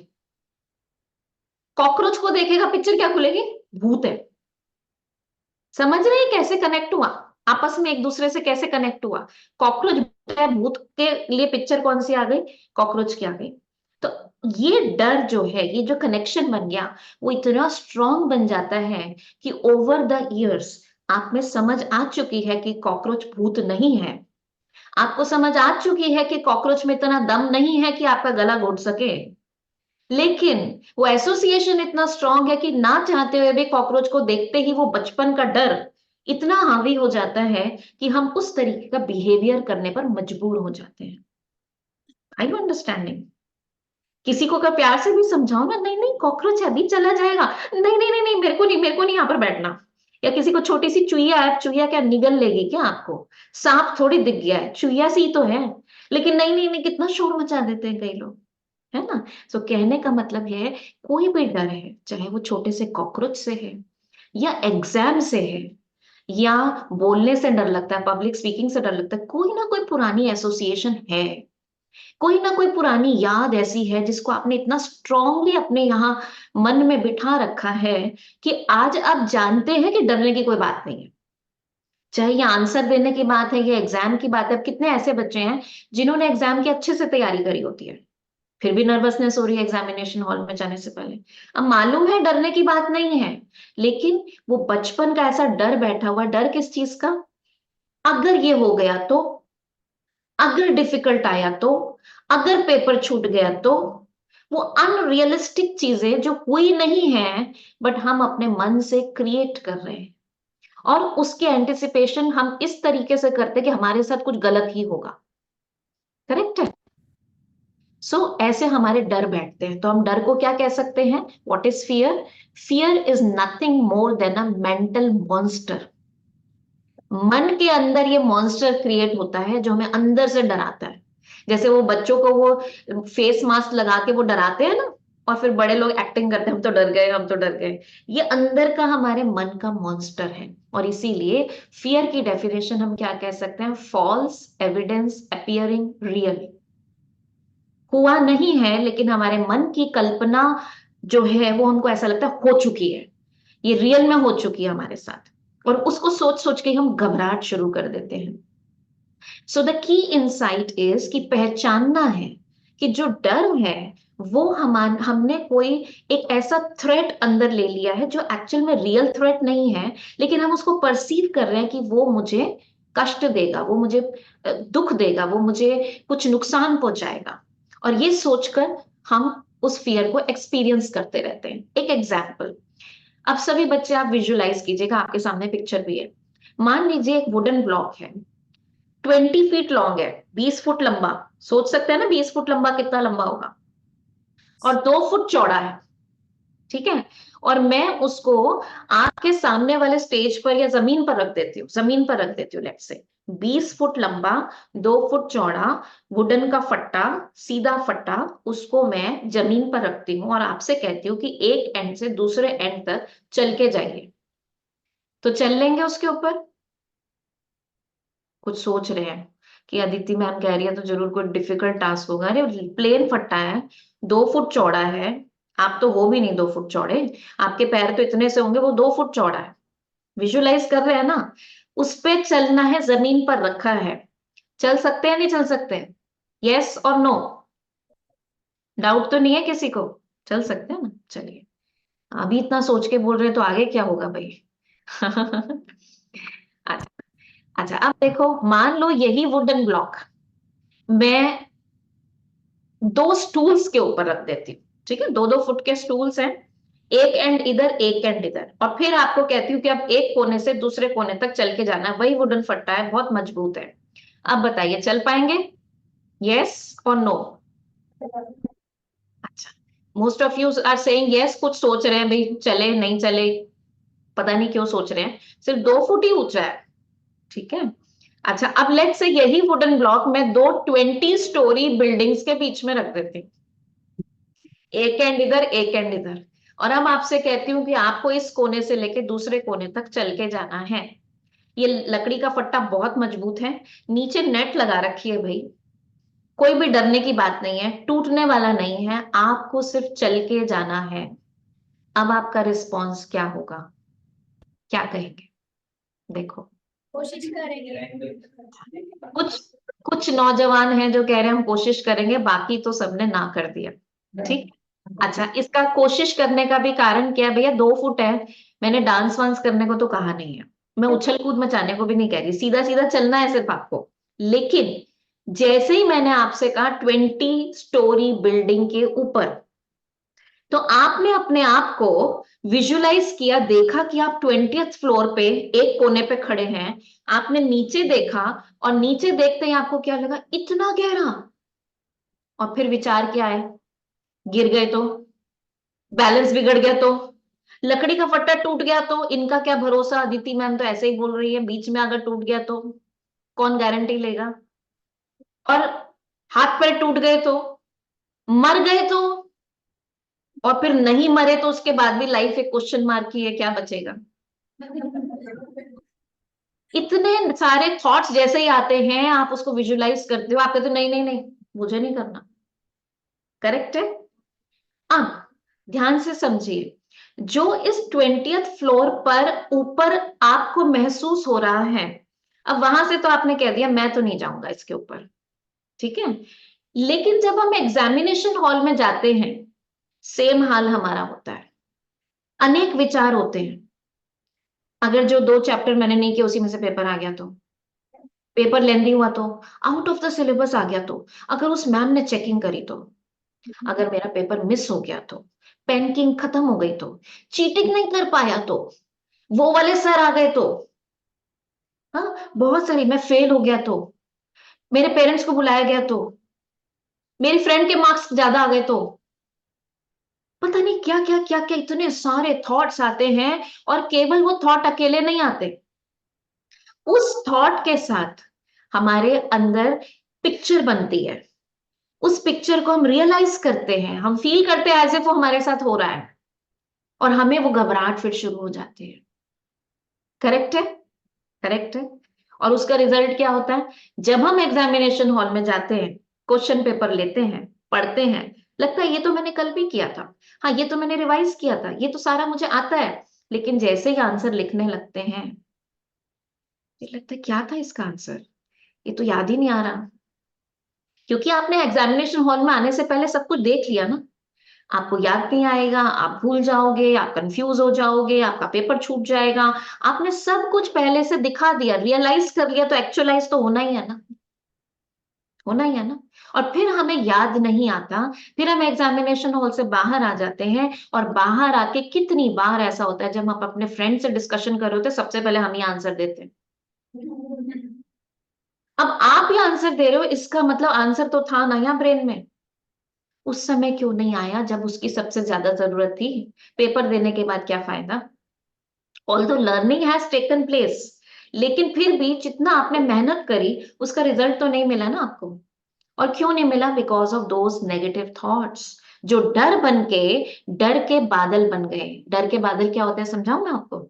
कॉकरोच को देखेगा, पिक्चर क्या खुलेगी, भूत है। समझ रहे हैं कैसे कनेक्ट हुआ, आपस में एक दूसरे से कैसे कनेक्ट हुआ। कॉकरोच भूत है, भूत के लिए पिक्चर कौन सी आ गई, कॉकरोच की आ गई। तो ये डर जो है, ये जो कनेक्शन बन गया, वो इतना स्ट्रांग बन जाता है कि ओवर द इयर्स आप में समझ आ चुकी है कि कॉकरोच भूत नहीं है। आपको समझ आ चुकी है कि कॉकरोच में इतना दम नहीं है कि आपका गला घोट सके। लेकिन वो एसोसिएशन इतना स्ट्रांग है कि ना चाहते हुए भी कॉकरोच को देखते ही वो बचपन का डर इतना हावी हो जाता है कि हम उस तरीके का बिहेवियर करने पर मजबूर हो जाते हैं। आई यू अंडरस्टैंडिंग। किसी को अगर प्यार से भी समझाओ ना, नहीं नहीं कॉकरोच है अभी चला जाएगा, नहीं नहीं नहीं नहीं मेरे को नहीं यहाँ पर बैठना। या किसी को छोटी सी चुईया है, चुईया क्या निगल लेगी क्या आपको, सांप थोड़ी दिख गया है, चुईया सी तो है। लेकिन नहीं नहीं नहीं कितना शोर मचा देते हैं कई लोग, है ना। सो कहने का मतलब है, कोई भी डर है, चाहे वो छोटे से कॉकरोच से है, या एग्जाम से है, या बोलने से डर लगता है, पब्लिक स्पीकिंग से डर लगता है, कोई ना कोई पुरानी एसोसिएशन है, कोई ना कोई पुरानी याद ऐसी है जिसको आपने इतना स्ट्रांगली अपने यहाँ मन में बिठा रखा है कि आज आप जानते हैं कि डरने की कोई बात नहीं है। चाहे ये आंसर देने की बात है, ये एग्जाम की बात है। अब कितने ऐसे बच्चे हैं जिन्होंने एग्जाम की अच्छे से तैयारी करी होती है, फिर भी नर्वसनेस हो रही है एग्जामिनेशन हॉल में जाने से पहले। अब मालूम है डरने की बात नहीं है, लेकिन वो बचपन का ऐसा डर बैठा हुआ, डर किस चीज का, अगर ये हो गया तो, अगर डिफिकल्ट आया तो, अगर पेपर छूट गया तो। वो अनरियलिस्टिक चीजें जो हुई नहीं है, बट हम अपने मन से क्रिएट कर रहे हैं, और उसके एंटिसिपेशन हम इस तरीके से करते हैं कि हमारे साथ कुछ गलत ही होगा। करेक्ट है। ऐसे हमारे डर बैठते हैं। तो हम डर को क्या कह सकते हैं, what is fear, fear is nothing more than a mental monster. मन के अंदर ये मॉन्स्टर क्रिएट होता है जो हमें अंदर से डराता है। जैसे वो बच्चों को वो फेस मास्क लगा के वो डराते हैं ना, और फिर बड़े लोग एक्टिंग करते हैं हम तो डर गए हम तो डर गए। ये अंदर का हमारे मन का मॉन्स्टर है। और इसीलिए फियर की डेफिनेशन हम क्या कह सकते हैं, फॉल्स एविडेंस अपियरिंग रियल। हुआ नहीं है, लेकिन हमारे मन की कल्पना जो है वो हमको ऐसा लगता है हो चुकी है, ये रियल में हो चुकी है हमारे साथ, और उसको सोच सोच के हम घबराहट शुरू कर देते हैं। So the key insight is कि पहचानना है कि जो डर है वो हमने कोई एक ऐसा थ्रेट अंदर ले लिया है जो एक्चुअल में रियल थ्रेट नहीं है, लेकिन हम उसको परसीव कर रहे हैं कि वो मुझे कष्ट देगा, वो मुझे दुख देगा, वो मुझे कुछ नुकसान पहुंचाएगा, और ये सोचकर हम उस फियर को एक्सपीरियंस करते रहते हैं। एक एग्जाम्पल, अब सभी बच्चे आप विजुलाइज कीजिएगा, आपके सामने पिक्चर भी है। मान लीजिए एक वुडन ब्लॉक है, 20 फीट लॉन्ग है, 20 फुट लंबा। सोच सकते हैं ना 20 फुट लंबा कितना लंबा होगा, और 2 फुट चौड़ा है, ठीक है। और मैं उसको आपके सामने वाले स्टेज पर या जमीन पर रख देती हूँ, जमीन पर रख देती हूँ, लेट्स से 20 फुट लंबा, 2 फुट चौड़ा, वुडन का फट्टा, सीधा फट्टा, उसको मैं जमीन पर रखती हूँ और आपसे कहती हूँ कि एक एंड से दूसरे एंड तक चल के जाइए, तो चल लेंगे उसके ऊपर? कुछ सोच रहे हैं कि अदिति मैम कह रही है तो जरूर कोई डिफिकल्ट टास्क होगा। अरे प्लेन फट्टा है, 2 फुट चौड़ा है, आप तो हो भी नहीं 2 फुट चौड़े, आपके पैर तो इतने से होंगे, वो 2 फुट चौड़ा है। विजुलाइज कर रहे हैं ना, उस पे चलना है, जमीन पर रखा है, चल सकते हैं नहीं चल सकते हैं? यस और नो? डाउट तो नहीं है किसी को? चल सकते हैं ना? चलिए, अभी इतना सोच के बोल रहे हैं तो आगे क्या होगा भाई? अच्छा, अच्छा अब देखो, मान लो यही वुडन ब्लॉक मैं 2 स्टूल्स के ऊपर रख देती हूँ, ठीक है, 2-2 फुट के स्टूल्स हैं, एक एंड इधर एक एंड इधर, और फिर आपको कहती हूँ कि अब एक कोने से दूसरे कोने तक चल के जाना है, वही वुडन फट्टा है, बहुत मजबूत है। अब बताइए चल पाएंगे? यस और नो? अच्छा, most of you are saying yes, कुछ सोच रहे हैं भाई चले नहीं चले, पता नहीं क्यों सोच रहे हैं, सिर्फ 2 फुट ही ऊंचा है, ठीक है। अच्छा, अब लेट्स से यही वुडन ब्लॉक मैं दो 20 स्टोरी बिल्डिंग्स के बीच में रख देती हूँ, एक एंड इधर एक एंड इधर, और अब आपसे कहती हूँ कि आपको इस कोने से लेके दूसरे कोने तक चल के जाना है। ये लकड़ी का फट्टा बहुत मजबूत है, नीचे नेट लगा रखी है भाई, कोई भी डरने की बात नहीं है, टूटने वाला नहीं है, आपको सिर्फ चल के जाना है। अब आपका रिस्पॉन्स क्या होगा, क्या कहेंगे? देखो, कोशिश करेंगे। कुछ कुछ नौजवान हैं जो कह रहे हैं हम कोशिश करेंगे, बाकी तो सबने ना कर दिया, ठीक। अच्छा, इसका कोशिश करने का भी कारण क्या है भैया? 2 फुट है, मैंने डांस वांस करने को तो कहा नहीं है, मैं उछल कूद मचाने को भी नहीं कह रही, सीधा सीधा चलना है सिर्फ आपको। लेकिन जैसे ही मैंने आपसे कहा 20 स्टोरी बिल्डिंग के ऊपर, तो आपने अपने आप को विजुलाइज किया, देखा कि आप 20th फ्लोर पे एक कोने पे खड़े हैं, आपने नीचे देखा, और नीचे देखते ही आपको क्या लगा? इतना गहरा। और फिर विचार क्या आए? गिर गए तो? बैलेंस बिगड़ गया तो? लकड़ी का फट्टा टूट गया तो? इनका क्या भरोसा, अदिति मैम तो ऐसे ही बोल रही है, बीच में अगर टूट गया तो कौन गारंटी लेगा? और हाथ पैर टूट गए तो? मर गए तो? और फिर नहीं मरे तो उसके बाद भी लाइफ एक क्वेश्चन मार्क की है, क्या बचेगा? इतने सारे थॉट्स जैसे ही आते हैं आप उसको विजुलाइज करते हो, आप कहते हो नहीं नहीं नहीं, मुझे नहीं करना। करेक्ट है। अब ध्यान से समझिए, जो इस 20th फ्लोर पर ऊपर आपको महसूस हो रहा है, अब वहां से तो आपने कह दिया मैं तो नहीं जाऊंगा इसके ऊपर, ठीक है। लेकिन जब हम एग्जामिनेशन हॉल में जाते हैं, सेम हाल हमारा होता है, अनेक विचार होते हैं। अगर जो 2 चैप्टर मैंने नहीं किया उसी में से पेपर आ गया तो, पेपर लेंदी हुआ तो, आउट ऑफ द सिलेबस आ गया तो, अगर उस मैम ने चेकिंग करी तो, अगर मेरा पेपर मिस हो गया तो, पेन की इंक खत्म हो गई तो, चीटिंग नहीं कर पाया तो, वो वाले सर आ गए तो, हाँ बहुत सारी, मैं फेल हो गया तो, मेरे पेरेंट्स को बुलाया गया तो, मेरी फ्रेंड के मार्क्स ज्यादा आ गए तो, पता नहीं क्या क्या क्या क्या, इतने सारे थॉट्स आते हैं। और केवल वो थॉट अकेले नहीं आते, उस थॉट के साथ हमारे अंदर पिक्चर बनती है, उस पिक्चर को हम रियलाइज करते हैं, हम फील करते हैं एज इफ वो हमारे साथ हो रहा है, और हमें वो घबराहट फिर शुरू हो जाती है। करेक्ट है? करेक्ट है। और उसका रिजल्ट क्या होता है? जब हम एग्जामिनेशन हॉल में जाते हैं, क्वेश्चन पेपर लेते हैं, पढ़ते हैं, लगता है ये तो मैंने कल भी किया था, हाँ ये तो मैंने रिवाइज किया था, ये तो सारा मुझे आता है, लेकिन जैसे ही आंसर लिखने लगते हैं ये लगता है क्या था इसका आंसर, ये तो याद ही नहीं आ रहा, क्योंकि आपने एग्जामिनेशन हॉल में आने से पहले सब कुछ देख लिया ना। आपको याद नहीं आएगा, आप भूल जाओगे, आप कंफ्यूज हो जाओगे, आपका पेपर छूट जाएगा। आपने सब कुछ पहले से दिखा दिया, रियलाइज कर लिया, तो एक्चुअलाइज तो होना ही है ना, होना ही है ना। और फिर हमें याद नहीं आता, फिर हम एग्जामिनेशन हॉल से बाहर आ जाते हैं, और बाहर आके कितनी बार ऐसा होता है जब हम अपने फ्रेंड से डिस्कशन कर रहे होते हैं, सबसे पहले हम ही आंसर देते हैं। अब आप ही आंसर दे रहे हो, इसका मतलब आंसर तो था ना यहाँ ब्रेन में, उस समय क्यों नहीं आया जब उसकी सबसे ज्यादा जरूरत थी। पेपर देने के बाद क्या फायदा, although learning has taken place, लेकिन फिर भी जितना आपने मेहनत करी उसका रिजल्ट तो नहीं मिला ना आपको। और क्यों नहीं मिला, because of those negative thoughts, जो डर के बादल बन गए। डर के बादल क्या होते हैं समझाऊं मैं आपको।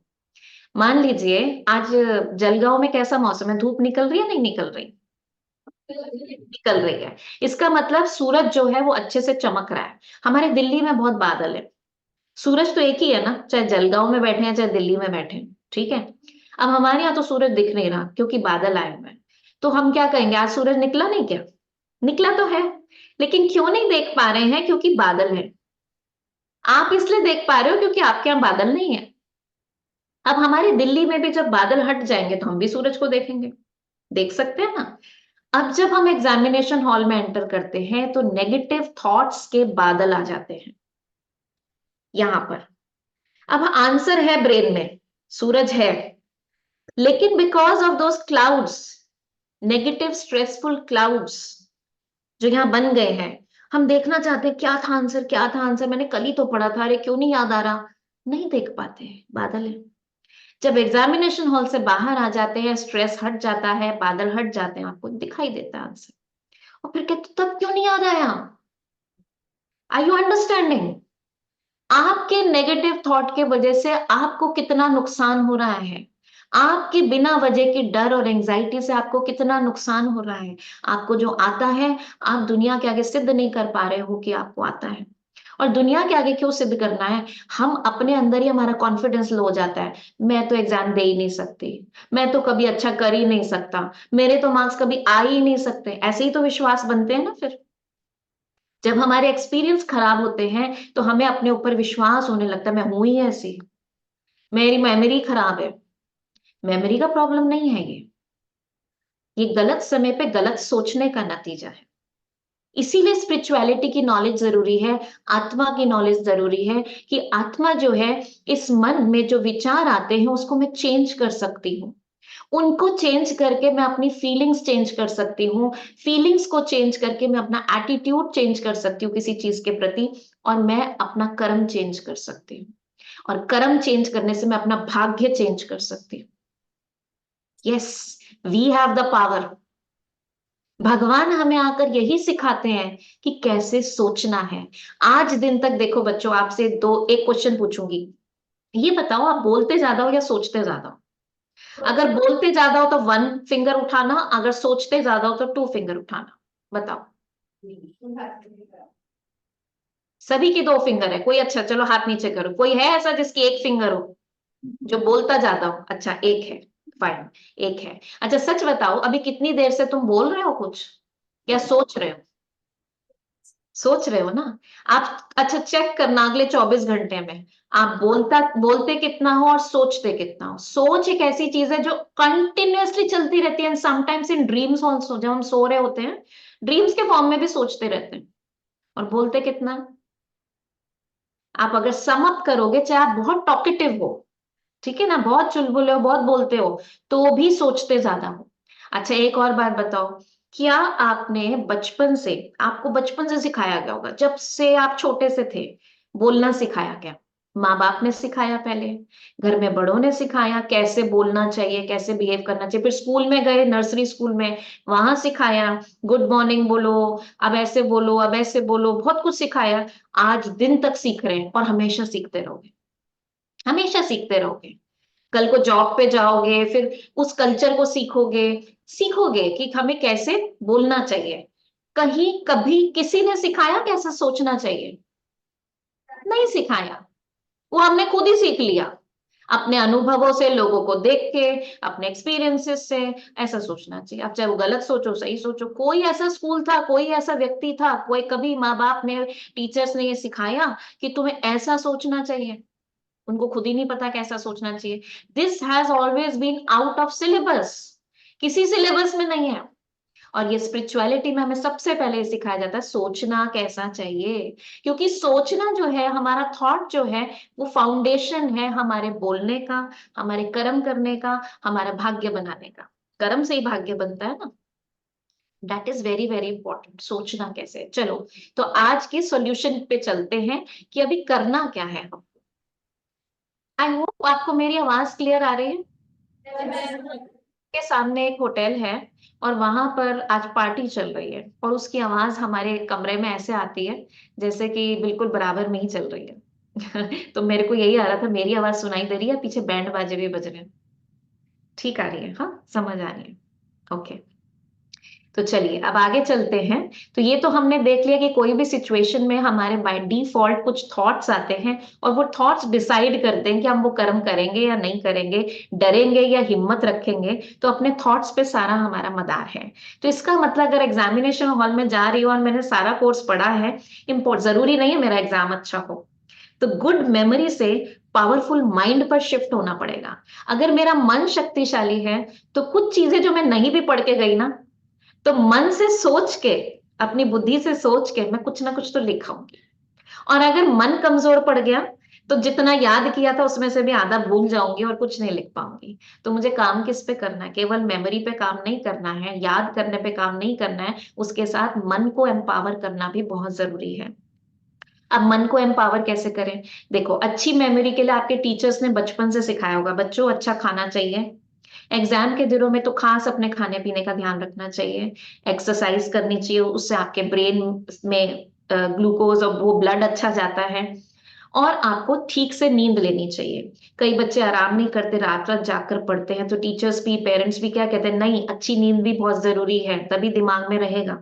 मान लीजिए आज जलगांव में कैसा मौसम है, धूप निकल रही है नहीं निकल रही, निकल रही है, इसका मतलब सूरज जो है वो अच्छे से चमक रहा है। हमारे दिल्ली में बहुत बादल है, सूरज तो एक ही है ना, चाहे जलगांव में बैठे हैं चाहे दिल्ली में बैठे हैं, ठीक है। अब हमारे यहाँ तो सूरज दिख नहीं रहा क्योंकि बादल आए हुए हैं, तो हम क्या कहेंगे, आज सूरज निकला नहीं क्या, निकला तो है, लेकिन क्यों नहीं देख पा रहे हैं, क्योंकि बादल है। आप इसलिए देख पा रहे हो क्योंकि आपके यहाँ बादल नहीं है। अब हमारी दिल्ली में भी जब बादल हट जाएंगे तो हम भी सूरज को देखेंगे, देख सकते हैं ना। अब जब हम एग्जामिनेशन हॉल में एंटर करते हैं तो नेगेटिव थॉट्स के बादल आ जाते हैं यहां पर। अब आंसर है ब्रेन में, सूरज है, लेकिन because of those clouds, negative stressful clouds जो यहां बन गए हैं, हम देखना चाहते हैं क्या था आंसर, क्या था आंसर, मैंने कल ही तो पढ़ा था, अरे क्यों नहीं याद आ रहा, नहीं देख पाते हैं, बादल है। जब एग्जामिनेशन हॉल से बाहर आ जाते हैं, स्ट्रेस हट जाता है, बादल हट जाते हैं, आपको दिखाई देता है आंसर, और फिर कहते तब क्यों नहीं याद आया। आर यू अंडरस्टैंडिंग, आपके नेगेटिव थॉट के वजह से आपको कितना नुकसान हो रहा है, आपके बिना वजह की डर और एंजाइटी से आपको कितना नुकसान हो रहा है। आपको जो आता है, आप दुनिया के आगे सिद्ध नहीं कर पा रहे हो कि आपको आता है। और दुनिया के आगे क्यों सिद्ध करना है, हम अपने अंदर ही हमारा कॉन्फिडेंस लो हो जाता है, मैं तो एग्जाम दे ही नहीं सकती, मैं तो कभी अच्छा कर ही नहीं सकता, मेरे तो मार्क्स कभी आ ही नहीं सकते, ऐसे ही तो विश्वास बनते हैं ना। फिर जब हमारे एक्सपीरियंस खराब होते हैं तो हमें अपने ऊपर विश्वास होने लगता है, मैं हूं ही ऐसी, मेरी मेमोरी खराब है। मेमोरी का प्रॉब्लम नहीं है ये गलत समय पे गलत सोचने का नतीजा है। इसीलिए स्पिरिचुअलिटी की नॉलेज जरूरी है, आत्मा की नॉलेज जरूरी है, कि आत्मा जो है, इस मन में जो विचार आते हैं उसको मैं चेंज कर सकती हूँ, उनको चेंज करके मैं अपनी फीलिंग्स चेंज कर सकती हूँ, फीलिंग्स को चेंज करके मैं अपना एटीट्यूड चेंज कर सकती हूँ किसी चीज के प्रति, और मैं अपना कर्म चेंज कर सकती हूँ, और कर्म चेंज करने से मैं अपना भाग्य चेंज कर सकती हूँ। Yes, we have the power. भगवान हमें आकर यही सिखाते हैं कि कैसे सोचना है। आज दिन तक देखो बच्चों, आपसे एक क्वेश्चन पूछूंगी, ये बताओ आप बोलते ज्यादा हो या सोचते ज्यादा हो। अगर बोलते ज्यादा हो तो 1 फिंगर उठाना, अगर सोचते ज्यादा हो तो 2 फिंगर उठाना, बताओ। सभी की 2 फिंगर है, कोई, अच्छा चलो हाथ नीचे करो, कोई है ऐसा जिसकी 1 फिंगर हो, जो बोलता ज्यादा हो, अच्छा एक है, फाइन, एक है। अच्छा सच बताओ, अभी कितनी देर से तुम बोल रहे हो कुछ, या सोच रहे हो, सोच रहे हो ना। आप अच्छा चेक करना अगले 24 घंटे में, आप बोलते कितना हो और सोचते कितना हो। सोच एक ऐसी चीज है जो कंटिन्यूअसली चलती रहती है, समटाइम्स इन ड्रीम्स ऑल्सो, जब हम सो रहे होते हैं ड्रीम्स के फॉर्म में भी सोचते रहते हैं। और बोलते कितना, आप अगर सम अप करोगे, चाहे आप बहुत टॉकेटिव हो, ठीक है ना, बहुत चुलबुले हो, बहुत बोलते हो, तो भी सोचते ज्यादा हो। अच्छा एक और बात बताओ, क्या आपने बचपन से, आपको बचपन से सिखाया गया होगा, जब से आप छोटे से थे, बोलना सिखाया गया, माँ बाप ने सिखाया पहले, घर में बड़ों ने सिखाया कैसे बोलना चाहिए, कैसे बिहेव करना चाहिए, फिर स्कूल में गए, नर्सरी स्कूल में, वहां सिखाया, गुड मॉर्निंग बोलो, अब ऐसे बोलो, अब ऐसे बोलो, बहुत कुछ सिखाया। आज दिन तक सीख रहे हैं और हमेशा सीखते रहोगे, हमेशा सीखते रहोगे। कल को जॉब पे जाओगे, फिर उस कल्चर को सीखोगे, सीखोगे कि हमें कैसे बोलना चाहिए। कहीं कभी किसी ने सिखाया कैसा सोचना चाहिए? नहीं सिखाया, वो हमने खुद ही सीख लिया अपने अनुभवों से, लोगों को देख के, अपने एक्सपीरियंसेस से। ऐसा सोचना चाहिए। अब चाहे वो गलत सोचो सही सोचो, कोई ऐसा स्कूल था, कोई ऐसा व्यक्ति था, कोई कभी माँ बाप ने, टीचर्स ने ये सिखाया कि तुम्हें ऐसा सोचना चाहिए? उनको खुद ही नहीं पता कैसा सोचना चाहिए। This has always been out of syllabus, किसी सिलेबस में नहीं है। और ये स्पिरिचुअलिटी में हमें सबसे पहले सिखाया जाता है सोचना कैसा चाहिए, क्योंकि सोचना जो है, हमारा थॉट जो है, वो फाउंडेशन है हमारे बोलने का, हमारे कर्म करने का, हमारा भाग्य बनाने का। कर्म से ही भाग्य बनता है ना। That is very very important, सोचना कैसे है। चलो, तो आज के सॉल्यूशन पे चलते हैं कि अभी करना क्या है हमको। आई होप आपको मेरी आवाज क्लियर आ रही है। के सामने एक होटल है और वहां पर आज पार्टी चल रही है, और उसकी आवाज हमारे कमरे में ऐसे आती है जैसे कि बिल्कुल बराबर में ही चल रही है। तो मेरे को यही आ रहा था, मेरी आवाज सुनाई दे रही है, पीछे बैंड बाजे भी बज रहे हैं। ठीक आ रही है? हाँ, समझ आ रही है। ओके, तो चलिए अब आगे चलते हैं। तो ये तो हमने देख लिया कि कोई भी सिचुएशन में हमारे बाय डिफॉल्ट कुछ थॉट्स आते हैं, और वो थॉट्स डिसाइड करते हैं कि हम वो कर्म करेंगे या नहीं करेंगे, डरेंगे या हिम्मत रखेंगे। तो अपने थॉट्स पे सारा हमारा मदार है। तो इसका मतलब अगर एग्जामिनेशन हॉल में जा रही हूँ और मैंने सारा कोर्स पढ़ा है, इम्पोर्ट जरूरी नहीं है मेरा एग्जाम अच्छा हो। तो गुड मेमोरी से पावरफुल माइंड पर शिफ्ट होना पड़ेगा। अगर मेरा मन शक्तिशाली है, तो कुछ चीजें जो मैं नहीं भी पढ़ के गई ना, तो मन से सोच के, अपनी बुद्धि से सोच के मैं कुछ ना कुछ तो लिखाऊंगी। और अगर मन कमजोर पड़ गया, तो जितना याद किया था उसमें से भी आधा भूल जाऊंगी और कुछ नहीं लिख पाऊंगी। तो मुझे काम किस पे करना है? केवल मेमोरी पे काम नहीं करना है, याद करने पे काम नहीं करना है, उसके साथ मन को एम्पावर करना भी बहुत जरूरी है। अब मन को एम्पावर कैसे करें? देखो, अच्छी मेमोरी के लिए आपके टीचर्स ने बचपन से सिखाया होगा, बच्चों अच्छा खाना चाहिए, एग्जाम के दिनों में तो खास अपने खाने पीने का ध्यान रखना चाहिए, एक्सरसाइज करनी चाहिए, उससे आपके ब्रेन में ग्लूकोज और वो ब्लड अच्छा जाता है, और आपको ठीक से नींद लेनी चाहिए। कई बच्चे आराम नहीं करते, रात रात जाकर पढ़ते हैं, तो टीचर्स भी, पेरेंट्स भी क्या कहते हैं, नहीं, अच्छी नींद भी बहुत जरूरी है, तभी दिमाग में रहेगा।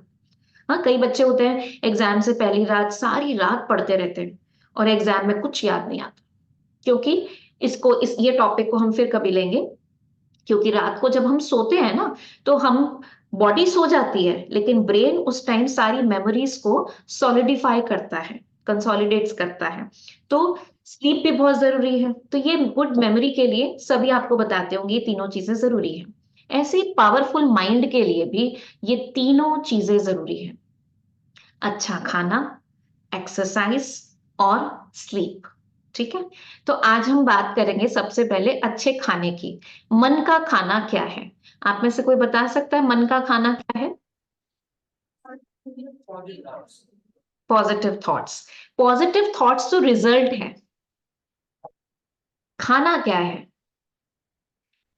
हाँ, कई बच्चे होते हैं एग्जाम से पहली रात सारी रात पढ़ते रहते हैं और एग्जाम में कुछ याद नहीं आता, क्योंकि इस ये टॉपिक को हम फिर कभी लेंगे। क्योंकि रात को जब हम सोते हैं ना, तो हम, बॉडी सो जाती है लेकिन ब्रेन उस टाइम सारी मेमोरीज को सॉलिडिफाई करता है, कंसोलिडेट्स करता है। तो स्लीप भी बहुत जरूरी है। तो ये गुड मेमोरी के लिए सभी आपको बताते होंगे, ये तीनों चीजें जरूरी है। ऐसे ही पावरफुल माइंड के लिए भी ये तीनों चीजें जरूरी है। अच्छा खाना, एक्सरसाइज और स्लीप। ठीक है, तो आज हम बात करेंगे सबसे पहले अच्छे खाने की। मन का खाना क्या है? आप में से कोई बता सकता है मन का खाना क्या है? Positive thoughts. पॉजिटिव थॉट्स तो रिजल्ट है, खाना क्या है?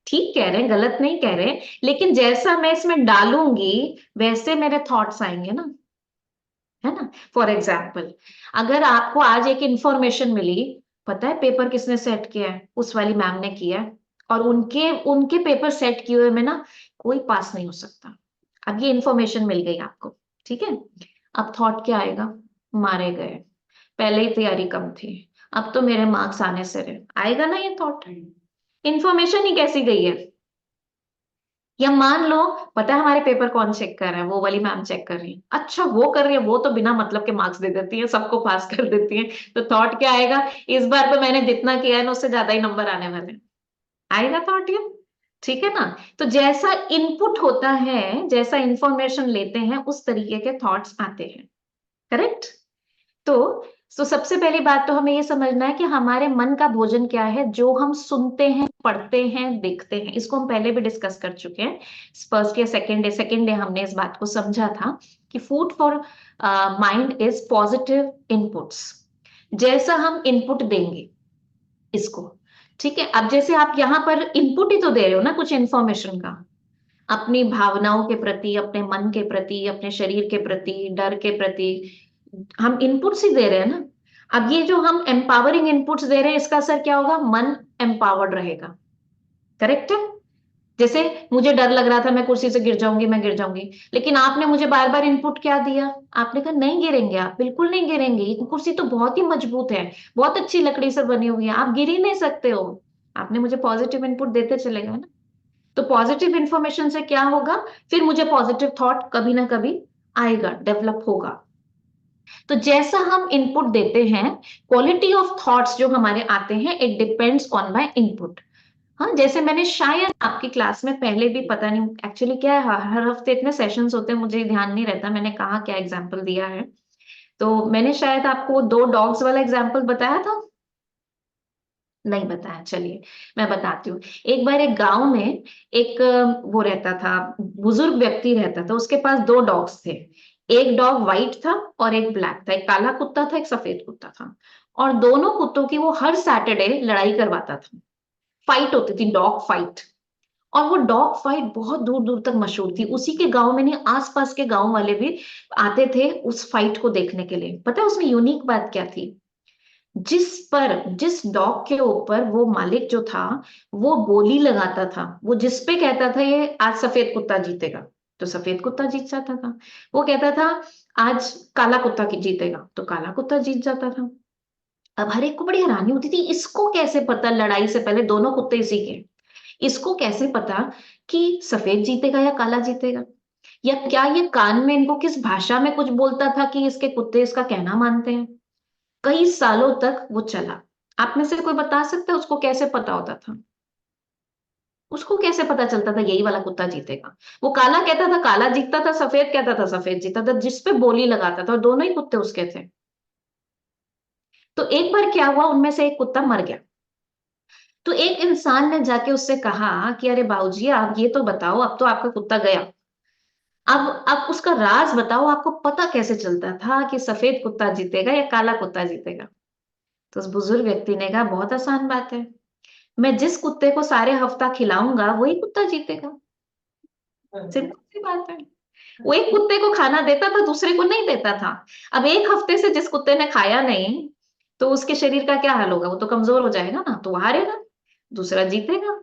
ठीक कह रहे हैं, गलत नहीं कह रहे, लेकिन जैसा मैं इसमें डालूंगी वैसे मेरे थॉट्स आएंगे ना, है ना। फॉर एग्जाम्पल, अगर आपको आज एक इंफॉर्मेशन मिली, पता है पेपर किसने सेट किया है? उस वाली मैम ने किया है, और उनके उनके पेपर सेट किए हुए में ना कोई पास नहीं हो सकता। अब ये इंफॉर्मेशन मिल गई आपको, ठीक है। अब थॉट क्या आएगा? मारे गए, पहले ही तैयारी कम थी, अब तो मेरे मार्क्स आने से रहे, आएगा ना ये थॉट। इंफॉर्मेशन ही कैसी गई है। या मान लो, पता है हमारे पेपर कौन चेक कर रहा है? वो वाली मैम चेक कर रही है। अच्छा, वो कर रही है, वो तो बिना मतलब के मार्क्स दे देती है, सबको पास कर देती है। तो थॉट क्या आएगा? इस बार तो मैंने जितना किया है ना उससे ज्यादा ही नंबर आने वाले हैं। आएगा थॉट ये, ठीक है ना। तो जैसा इनपुट होता है, जैसा इंफॉर्मेशन लेते हैं, उस तरीके के थॉट्स आते हैं। करेक्ट। तो सबसे पहली बात तो हमें ये समझना है कि हमारे मन का भोजन क्या है, जो हम सुनते हैं, पढ़ते हैं, देखते हैं। इसको हम पहले भी डिस्कस कर चुके हैं। फर्स्ट या सेकेंड डे हमने इस बात को समझा था कि food for mind is positive inputs. जैसा हम इनपुट देंगे इसको, ठीक है। अब जैसे आप यहाँ पर इनपुट ही तो दे रहे हो ना कुछ इंफॉर्मेशन का, अपनी भावनाओं के प्रति, अपने मन के प्रति, अपने शरीर के प्रति, डर के प्रति, हम इनपुट्स ही दे रहे हैं ना। अब ये जो हम एम्पावरिंग इनपुट्स दे रहे हैं, इसका असर क्या होगा? मन एम्पावर्ड रहेगा। करेक्ट है। जैसे मुझे डर लग रहा था मैं कुर्सी से गिर जाऊंगी, मैं गिर जाऊंगी, लेकिन आपने मुझे बार बार इनपुट क्या दिया? आपने कहा नहीं गिरेंगे आप, बिल्कुल नहीं गिरेंगे, ये कुर्सी तो बहुत ही मजबूत है, बहुत अच्छी लकड़ी से बनी हुई है, आप गिर ही नहीं सकते हो। आपने मुझे पॉजिटिव इनपुट देते चले गए ना। तो पॉजिटिव इंफॉर्मेशन से क्या होगा? फिर मुझे पॉजिटिव थॉट कभी ना कभी आएगा, डेवलप होगा। तो जैसा हम इनपुट देते हैं, क्वालिटी ऑफ थॉट्स जो हमारे आते हैं, it depends on my input. हाँ, जैसे मैंने शायद आपकी क्लास में पहले भी, पता नहीं एक्चुअली क्या है, हर हफ्ते इतने सेशंस होते हैं मुझे ध्यान नहीं रहता मैंने कहा क्या एग्जाम्पल दिया है। तो मैंने शायद आपको 2 डॉग्स वाला एग्जाम्पल बताया था, नहीं बताया, चलिए मैं बताती हूँ। एक बार एक गांव में एक वो रहता था, बुजुर्ग व्यक्ति रहता था, उसके पास 2 डॉग्स थे। एक डॉग वाइट था और एक ब्लैक था, एक काला कुत्ता था, एक सफेद कुत्ता था। और दोनों कुत्तों की वो हर सैटरडे लड़ाई करवाता था, फाइट होती थी, डॉग फाइट। और वो डॉग फाइट बहुत दूर दूर तक मशहूर थी, उसी के गांव में नहीं, आसपास के गांव वाले भी आते थे उस फाइट को देखने के लिए। पता है उसमें यूनिक बात क्या थी? जिस डॉग के ऊपर वो मालिक जो था, वो बोली लगाता था, वो जिस पे कहता था ये आज सफेद कुत्ता जीतेगा, तो सफेद कुत्ता जीत जाता था। वो कहता था आज काला कुत्ता जीतेगा, तो काला कुत्ता जीत जाता था। अब हर एक को बड़ी हैरानी होती थी, इसको कैसे पता लड़ाई से पहले दोनों कुत्ते इसी के, इसको कैसे पता कि सफेद जीतेगा या काला जीतेगा? या क्या ये कान में इनको किस भाषा में कुछ बोलता था कि इसके कुत्ते इसका कहना मानते हैं? कई सालों तक वो चला। आप में से कोई बता सकता है उसको कैसे पता होता था? उसको कैसे पता चलता था यही वाला कुत्ता जीतेगा? वो काला कहता था काला जीतता था, सफेद कहता था सफेद जीतता था, जिस पे बोली लगाता था, और दोनों ही कुत्ते उसके थे। तो एक बार क्या हुआ, उनमें से एक कुत्ता मर गया। तो एक इंसान ने जाके उससे कहा कि अरे बाबूजी आप ये तो बताओ, अब तो आपका कुत्ता गया, अब उसका राज बताओ, आपको पता कैसे चलता था कि सफेद कुत्ता जीतेगा या काला कुत्ता जीतेगा? तो उस बुजुर्ग व्यक्ति ने कहा बहुत आसान बात है, मैं जिस कुत्ते को सारे हफ्ता खिलाऊंगा वही कुत्ता जीतेगा। सिंपल सी बात है। वो एक कुत्ते को खाना देता था, दूसरे को नहीं देता था। अब एक हफ्ते से जिस कुत्ते ने खाया नहीं, तो उसके शरीर का क्या हाल होगा? वो तो कमजोर हो जाएगा ना, तो वो हारेगा, दूसरा जीतेगा।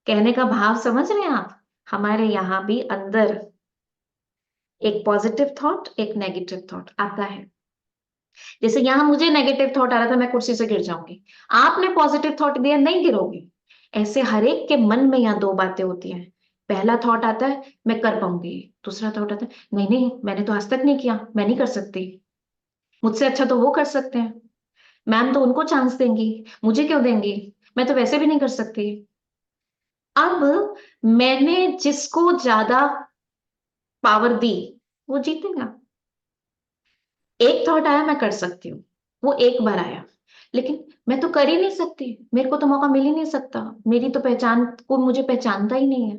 कहने का भाव समझ रहे हैं आप? हमारे यहाँ भी अंदर एक पॉजिटिव थॉट, एक नेगेटिव थॉट आता है। जैसे यहाँ मुझे नेगेटिव थॉट आ रहा था मैं कुर्सी से गिर जाऊंगी, आपने पॉजिटिव थॉट दिया नहीं गिरोगी। ऐसे हर एक के मन में यहाँ 2 बातें होती हैं। पहला थॉट आता है मैं कर पाऊंगी, दूसरा थॉट आता है नहीं नहीं मैंने तो आज तक नहीं किया, मैं नहीं कर सकती, मुझसे अच्छा तो वो कर सकते हैं, मैम तो उनको चांस देंगी, मुझे क्यों देंगी, मैं तो वैसे भी नहीं कर सकती। अब मैंने जिसको ज्यादा पावर दी वो जीतेगा। एक थॉट आया मैं कर सकती हूँ, वो एक बार आया, लेकिन मैं तो कर ही नहीं सकती, मेरे को तो मौका मिल ही नहीं सकता, मेरी तो पहचान को मुझे पहचानता ही नहीं है,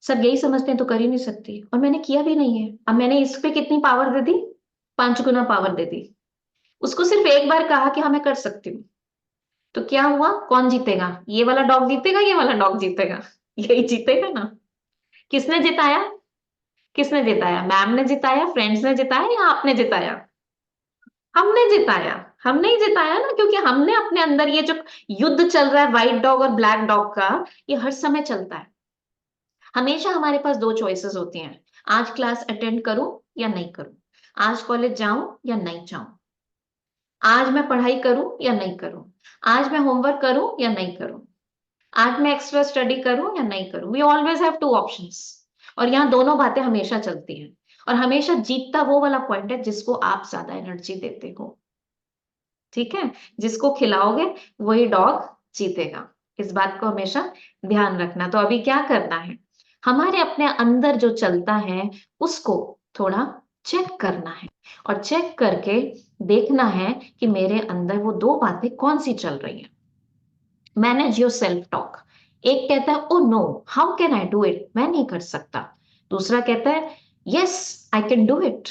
सब यही समझते हैं तो कर ही नहीं सकती, और मैंने किया भी नहीं है। अब मैंने इस पे कितनी पावर दे दी? 5 गुना पावर दे दी। उसको सिर्फ एक बार कहा कि हाँ मैं कर सकती हूँ, तो क्या हुआ? कौन जीतेगा? ये वाला डॉग जीतेगा, ये वाला डॉग जीतेगा? यही जीतेगा ना। किसने जिताया? किसने जिताया? मैम ने जिताया, फ्रेंड्स ने जिताया, या आपने जिताया? हमने जिताया। हमने ही जिताया ना, क्योंकि हमने अपने अंदर ये जो युद्ध चल रहा है व्हाइट डॉग और ब्लैक डॉग का, ये हर समय चलता है। हमेशा हमारे पास 2 चॉइसेस होती हैं, आज क्लास अटेंड करूं या नहीं करूं, आज कॉलेज जाऊं या नहीं जाऊं, आज मैं पढ़ाई करूं या नहीं करूं, आज मैं होमवर्क करूं या नहीं करूं, आज मैं एक्स्ट्रा स्टडी करूं या नहीं करूं। वी ऑलवेज हैव 2 ऑप्शंस, और यहाँ दोनों बातें हमेशा चलती हैं। और हमेशा जीतता वो वाला पॉइंट है जिसको आप ज्यादा एनर्जी देते हो। ठीक है, जिसको खिलाओगे वही डॉग जीतेगा, इस बात को हमेशा ध्यान रखना। तो अभी क्या करना है, हमारे अपने अंदर जो चलता है उसको थोड़ा चेक करना है, और चेक करके देखना है कि मेरे अंदर वो 2 बातें कौन सी चल रही हैं। Manage your self talk. एक कहता है oh no, how can I do it, मैं नहीं कर सकता। दूसरा कहता है yes I can do it.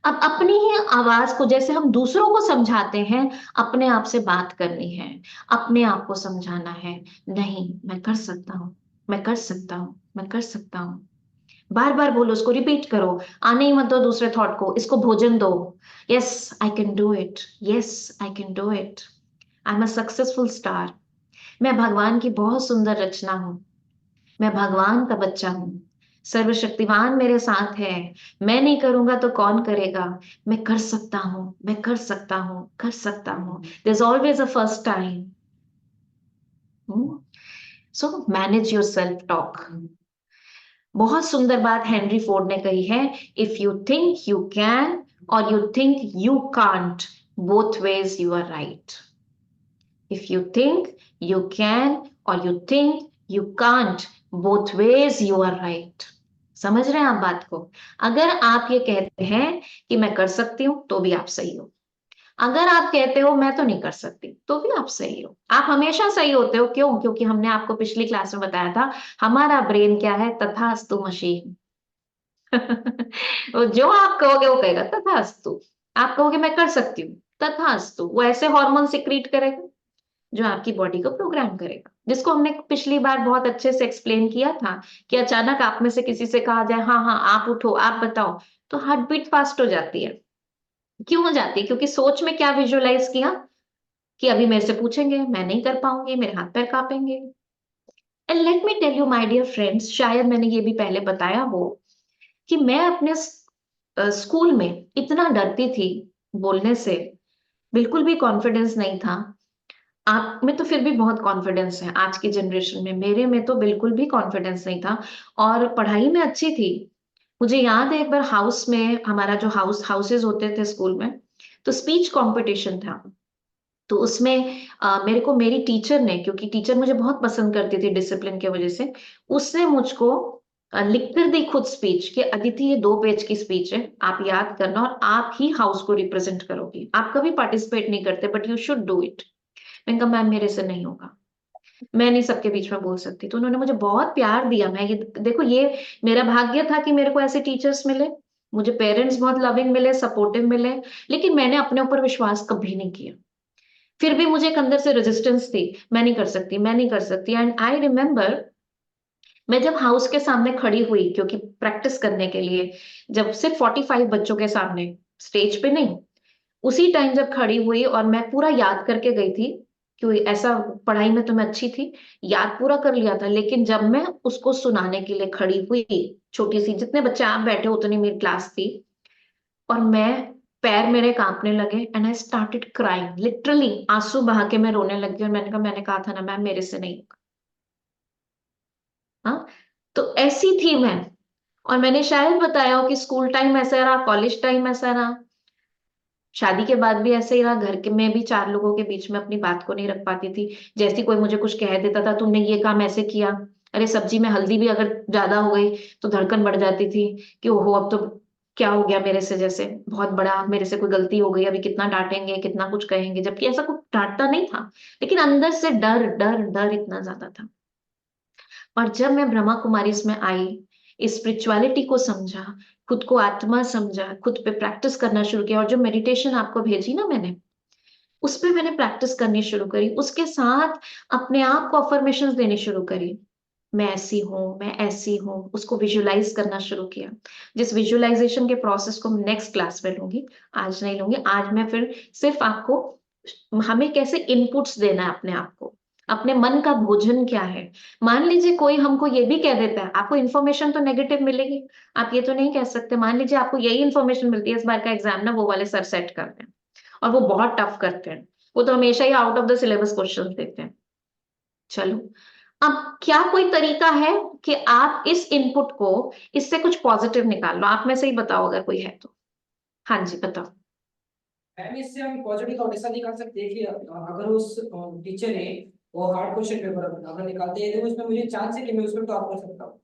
अब अपनी ही आवाज को जैसे हम दूसरों को समझाते हैं, अपने आप से बात करनी है, अपने आप को समझाना है, नहीं मैं कर सकता हूँ, मैं कर सकता हूँ, मैं कर सकता हूँ। बार बार बोलो, उसको रिपीट करो, आने ही मत दो दूसरे थॉट को, इसको भोजन दो। Yes I can do it, yes I can do it, I am a successful star, मैं भगवान की बहुत सुंदर रचना हूं, मैं भगवान का बच्चा हूँ, सर्वशक्तिमान मेरे साथ है, मैं नहीं करूंगा तो कौन करेगा, मैं कर सकता हूँ, मैं कर सकता हूँ, कर सकता हूँ, there is always a first time. So manage your self talk. बहुत सुंदर बात हेनरी फोर्ड ने कही है, if you think you can or you think you can't, both ways you are right. If you think you can or you think you can't, both ways you are right. समझ रहे हैं आप बात को? अगर आप ये कहते हैं कि मैं कर सकती हूं तो भी आप सही हो, अगर आप कहते हो मैं तो नहीं कर सकती तो भी आप सही हो। आप हमेशा सही होते हो, क्यों? क्योंकि हमने आपको पिछली क्लास में बताया था, हमारा ब्रेन क्या है, तथास्तु मशीन। वो जो आप कहोगे वो कहेगा तथास्तु। आप कहोगे मैं कर सकती हूँ, तथास्तु, वो ऐसे हार्मोन सिक्रीट करेगा जो आपकी बॉडी को प्रोग्राम करेगा, जिसको हमने पिछली बार बहुत अच्छे से एक्सप्लेन किया था कि अचानक आप में से किसी से कहा जाए हाँ हाँ आप उठो आप बताओ, तो हार्ट बीट फास्ट हो जाती है। क्यों हो जाती है? क्योंकि सोच में क्या विजुअलाइज किया कि अभी मेरे से पूछेंगे, मैं नहीं कर पाऊंगी, मेरे हाथ पैर कांपेंगे। And let me tell you my dear friends, शायद मैंने ये भी पहले बताया हो कि मैं अपने स्कूल में इतना डरती थी बोलने से, बिल्कुल भी कॉन्फिडेंस नहीं था। आप में तो फिर भी बहुत कॉन्फिडेंस है, आज की जनरेशन में, मेरे में तो बिल्कुल भी कॉन्फिडेंस नहीं था। और पढ़ाई में अच्छी थी। मुझे याद है एक बार हाउस में, हमारा जो हाउसेज होते थे स्कूल में, तो स्पीच कंपटीशन था। तो उसमें मेरे को मेरी टीचर ने, क्योंकि टीचर मुझे बहुत पसंद करती थी डिसिप्लिन की वजह से, उसने मुझको लिख कर दी खुद स्पीच कि अदिति ये 2 पेज की स्पीच है, आप याद करना और आप ही हाउस को रिप्रेजेंट करोगी, आप कभी पार्टिसिपेट नहीं करते but you should do it. मैंने कहा मैम मेरे से नहीं होगा, मैं नहीं सबके बीच में बोल सकती। तो उन्होंने मुझे बहुत प्यार दिया। मैं ये देखो, ये मेरा भाग्य था कि मेरे को ऐसे टीचर्स मिले, मुझे पेरेंट्स बहुत लविंग मिले, सपोर्टिव मिले, लेकिन मैंने अपने ऊपर विश्वास कभी नहीं किया। फिर भी मुझे एक अंदर से रेजिस्टेंस थी, मैं नहीं कर सकती, मैं नहीं कर सकती। एंड आई रिमेम्बर, मैं जब हाउस के सामने खड़ी हुई क्योंकि प्रैक्टिस करने के लिए, जब सिर्फ 45 बच्चों के सामने, स्टेज पे नहीं, उसी टाइम जब खड़ी हुई और मैं पूरा याद करके गई थी, क्योंकि ऐसा पढ़ाई में तो मैं अच्छी थी, याद पूरा कर लिया था, लेकिन जब मैं उसको सुनाने के लिए खड़ी हुई, छोटी सी, जितने बच्चे आप बैठे हो उतनी मेरी क्लास थी, और मैं, पैर मेरे कांपने लगे and I started crying, literally आंसू बहा के मैं रोने लगी। और मैंने कहा, मैंने कहा था ना मैम मेरे से नहीं होगा। हाँ, तो ऐसी थी मैं। और मैंने शायद बताया हो कि स्कूल टाइम ऐसा रहा, कॉलेज टाइम ऐसा रहा, शादी के बाद भी ऐसे ही रहा। घर के में भी 4 लोगों के बीच में अपनी बात को नहीं रख पाती थी। जैसे कोई मुझे कुछ कह देता था, तुमने ये काम ऐसे किया, अरे सब्जी में हल्दी भी अगर ज्यादा हो गई तो धड़कन बढ़ जाती थी कि ओहो अब तो क्या हो गया मेरे से, जैसे बहुत बड़ा मेरे से कोई गलती हो गई, अभी कितना डांटेंगे, कितना कुछ कहेंगे, जबकि ऐसा कुछ डांटता नहीं था, लेकिन अंदर से डर डर डर इतना ज्यादा था। और जब मैं ब्रह्मा कुमारी में आई, इस स्पिरिचुअलिटी को समझा, खुद को आत्मा समझा, खुद पे प्रैक्टिस करना शुरू किया, और जो मेडिटेशन आपको भेजी ना मैंने, उस पे मैंने प्रैक्टिस करनी शुरू करी, उसके साथ अपने आप को अफर्मेशंस देनी शुरू करी। मैं ऐसी हूँ, मैं ऐसी हूँ, उसको विजुअलाइज करना शुरू किया। जिस विजुअलाइजेशन के प्रोसेस को नेक्स्ट क्लास में लूंगी, आज नहीं लूंगी। आज मैं फिर सिर्फ आपको, हमें कैसे इनपुट्स देना है अपने आप को, अपने मन का भोजन क्या है। मान लीजिए कोई हमको ये भी कह देता है, आपको इन्फॉर्मेशन तो नेगेटिव मिलेगी, आप ये तो नहीं कह सकते, मान लीजिए आपको यही इन्फॉर्मेशन मिलती है, इस बार का एग्जाम ना वो वाले सर सेट करते हैं और वो बहुत टफ करते हैं, वो तो हमेशा ही out of the syllabus question देते हैं। चलो, अब क्या कोई तरीका है कि आप इस इनपुट को, इससे कुछ पॉजिटिव निकाल लो? आप में से ही बताओ अगर कोई है तो। हाँ जी बताओ। मैम इससे हम पॉजिटिव का ऐसा निकाल सकते हैं कि अगर उस टीचर ने वो हार्ड क्वेश्चन पेपर अगर निकालते हैं तो उसमें मुझे चांस है कि मैं उसमें टॉप कर सकता हूँ।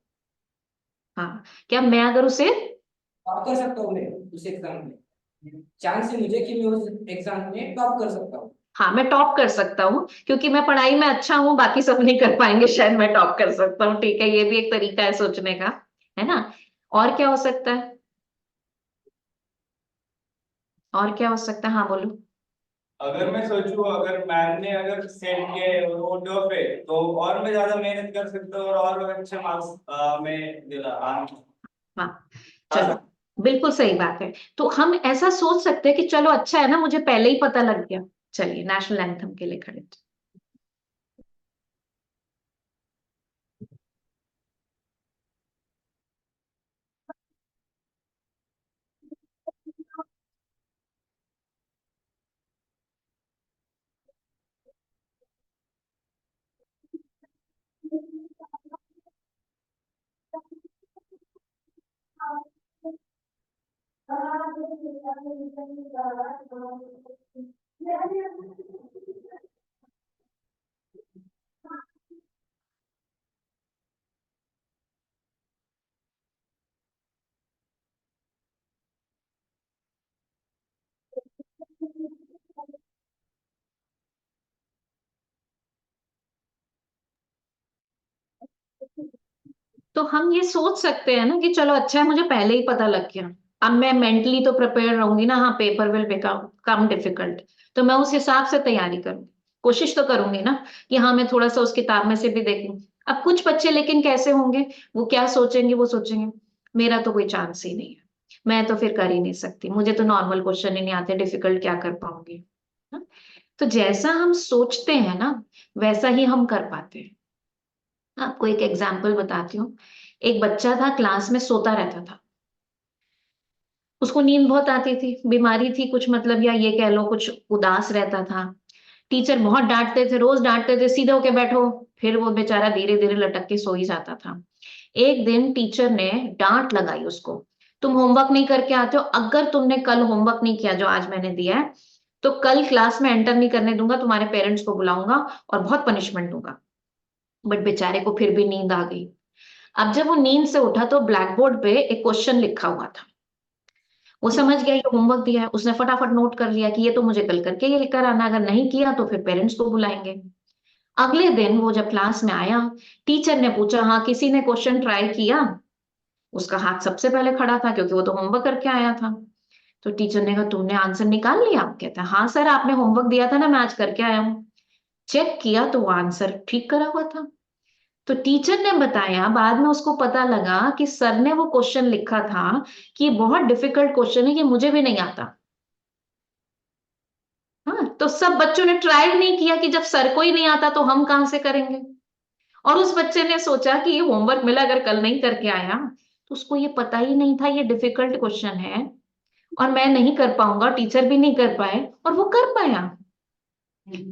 हाँ, क्या मैं अगर उसे टॉप कर सकता हूँ मैं उस एग्जाम में, चांस है मुझे कि मैं उस एग्जाम में टॉप कर सकता हूँ। हाँ, मैं टॉप कर सकता हूँ क्योंकि मैं पढ़ाई में अच्छा हूँ, बाकी सब नहीं कर पाएंगे, शायद मैं टॉप कर सकता हूँ। ठीक है, ये भी एक तरीका है सोचने का, है ना? और क्या हो सकता है? और क्या हो सकता है? हाँ बोलो। अगर मैं सोचूं, अगर मैम ने अगर सेट किया है और वो टफ है तो और मैं ज्यादा मेहनत कर सकता हूँ और अच्छे मार्क्स मैं दिला हाँ, आ चलो, सकता बिल्कुल सही बात है। तो हम ऐसा सोच सकते हैं कि चलो अच्छा है ना, मुझे पहले ही पता लग गया। चलिए नेशनल एंथम के लिए खड़े। तो हम ये सोच सकते हैं ना कि चलो अच्छा है मुझे पहले ही पता लग गया, अब मैं मेंटली तो प्रिपेयर रहूंगी ना, हाँ paper will become come difficult, तो मैं उस हिसाब से तैयारी करूंगी, कोशिश तो करूंगी ना कि हाँ मैं थोड़ा सा उस किताब में से भी देखूं। अब कुछ बच्चे लेकिन कैसे होंगे, वो क्या सोचेंगे, वो सोचेंगे मेरा तो कोई चांस ही नहीं है, मैं तो फिर कर ही नहीं सकती, मुझे तो नॉर्मल क्वेश्चन ही नहीं आते, डिफिकल्ट क्या कर पाऊंगी। हाँ? तो जैसा हम सोचते हैं ना वैसा ही हम कर पाते हैं। आपको एक एग्जाम्पल बताती हूँ। एक बच्चा था क्लास में सोता रहता था, उसको नींद बहुत आती थी, बीमारी थी कुछ मतलब, या ये कह लो कुछ उदास रहता था। टीचर बहुत डांटते थे, रोज डांटते थे सीधे होके बैठो, फिर वो बेचारा धीरे धीरे लटक के सो ही जाता था। एक दिन टीचर ने डांट लगाई उसको, तुम होमवर्क नहीं करके आते हो, अगर तुमने कल होमवर्क नहीं किया जो आज मैंने दिया है तो कल क्लास में एंटर नहीं करने दूंगा, तुम्हारे पेरेंट्स को बुलाऊंगा और बहुत पनिशमेंट दूंगा। बट बेचारे को फिर भी नींद आ गई। अब जब वो नींद से उठा तो ब्लैक बोर्ड पे एक क्वेश्चन लिखा हुआ था, वो समझ गया ये होमवर्क दिया है, उसने फटाफट नोट कर लिया कि ये तो मुझे कल करके ये लेकर आना, अगर नहीं किया तो फिर पेरेंट्स को बुलाएंगे। अगले दिन वो जब क्लास में आया, टीचर ने पूछा हाँ किसी ने क्वेश्चन ट्राई किया, उसका हाथ सबसे पहले खड़ा था क्योंकि वो तो होमवर्क करके आया था। तो टीचर ने कहा तुमने आंसर निकाल लिया, कहता है हाँ सर आपने होमवर्क दिया था ना, मैं आज करके आया हूँ। चेक किया तो वो आंसर ठीक करा हुआ था। तो टीचर ने बताया बाद में उसको पता लगा कि सर ने वो क्वेश्चन लिखा था कि बहुत डिफिकल्ट क्वेश्चन है, ये मुझे भी नहीं आता। हाँ तो सब बच्चों ने ट्राई नहीं किया कि जब सर को ही नहीं आता तो हम कहां से करेंगे। और उस बच्चे ने सोचा कि ये होमवर्क मिला अगर कल नहीं करके आया तो उसको ये पता ही नहीं था ये डिफिकल्ट क्वेश्चन है और मैं नहीं कर पाऊंगा, टीचर भी नहीं कर पाए और वो कर पाया।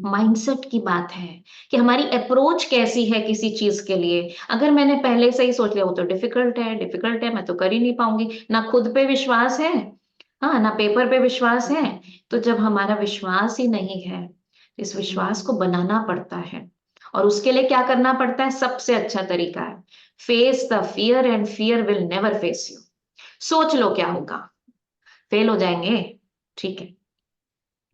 माइंडसेट की बात है कि हमारी अप्रोच कैसी है किसी चीज के लिए। अगर मैंने पहले से ही सोच लिया वो तो डिफिकल्ट है, डिफिकल्ट है, मैं तो कर ही नहीं पाऊंगी, ना खुद पे विश्वास है, हाँ ना पेपर पे विश्वास है, तो जब हमारा विश्वास ही नहीं है इस विश्वास को बनाना पड़ता है। और उसके लिए क्या करना पड़ता है, सबसे अच्छा तरीका है face the fear and fear will never face you. सोच लो क्या होगा, फेल हो जाएंगे, ठीक है,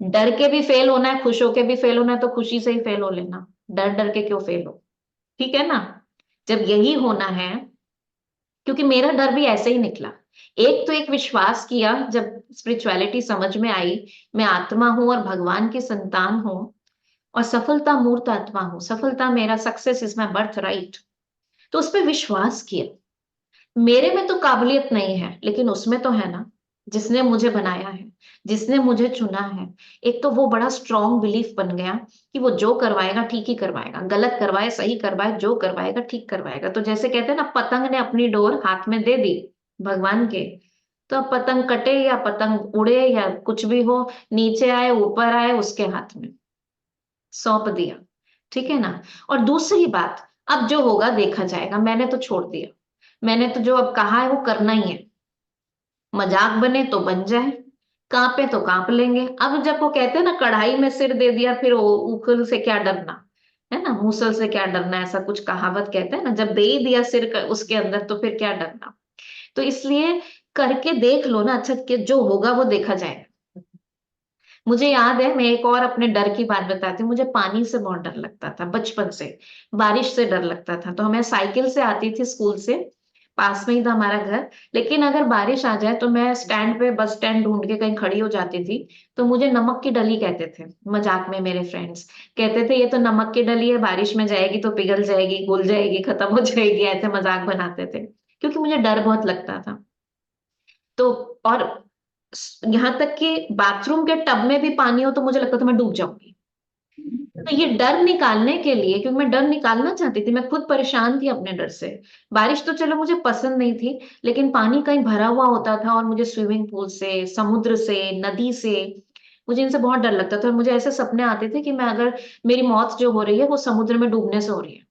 डर के भी फेल होना है, खुश होके भी फेल होना है तो खुशी से ही फेल हो लेना, डर डर के क्यों फेल हो, ठीक है ना। जब यही होना है, क्योंकि मेरा डर भी ऐसे ही निकला, एक तो एक विश्वास किया जब स्पिरिचुअलिटी समझ में आई, मैं आत्मा हूं और भगवान की संतान हूं और सफलता मूर्त आत्मा हूं, सफलता मेरा, success is my birth right, तो उस पर विश्वास किया। मेरे में तो काबिलियत नहीं है लेकिन उसमें तो है ना, जिसने मुझे बनाया है, जिसने मुझे चुना है। एक तो वो बड़ा स्ट्रॉन्ग बिलीफ बन गया कि वो जो करवाएगा ठीक ही करवाएगा, गलत करवाए सही करवाए, जो करवाएगा ठीक करवाएगा। तो जैसे कहते हैं ना, पतंग ने अपनी डोर हाथ में दे दी भगवान के, तो अब पतंग कटे या पतंग उड़े या कुछ भी हो, नीचे आए ऊपर आए, उसके हाथ में सौंप दिया, ठीक है ना। और दूसरी बात, अब जो होगा देखा जाएगा, मैंने तो छोड़ दिया, मैंने तो जो अब कहा है वो करना ही है, मजाक बने तो बन जाए, कांपे तो कांप लेंगे। अब जब वो कहते हैं ना कढ़ाई में सिर दे दिया फिर उखल से क्या डरना, है ना, मूसल से क्या डरना, ऐसा कुछ कहावत कहते हैं ना, जब दे ही दिया सिर उसके अंदर तो फिर क्या डरना। तो इसलिए करके देख लो ना, अच्छा कि जो होगा वो देखा जाएगा। मुझे याद है, मैं एक और अपने डर की बात बताती हूँ, मुझे पानी से बहुत डर लगता था बचपन से, बारिश से डर लगता था। तो मैं साइकिल से आती थी स्कूल से, पास में ही था हमारा घर, लेकिन अगर बारिश आ जाए तो मैं स्टैंड पे बस स्टैंड ढूंढ के कहीं खड़ी हो जाती थी। तो मुझे नमक की डली कहते थे मजाक में, मेरे फ्रेंड्स कहते थे ये तो नमक की डली है, बारिश में जाएगी तो पिघल जाएगी, घुल जाएगी, खत्म हो जाएगी, ऐसे मजाक बनाते थे क्योंकि मुझे डर बहुत लगता था। तो और यहाँ तक कि बाथरूम के टब में भी पानी हो तो मुझे लगता था मैं डूब जाऊंगी। तो ये डर निकालने के लिए, क्योंकि मैं डर निकालना चाहती थी, मैं खुद परेशान थी अपने डर से। बारिश तो चलो मुझे पसंद नहीं थी, लेकिन पानी कहीं भरा हुआ होता था और मुझे स्विमिंग पूल से, समुद्र से, नदी से, मुझे इनसे बहुत डर लगता था। और मुझे ऐसे सपने आते थे कि मैं अगर, मेरी मौत जो हो रही है वो समुद्र में डूबने से हो रही है,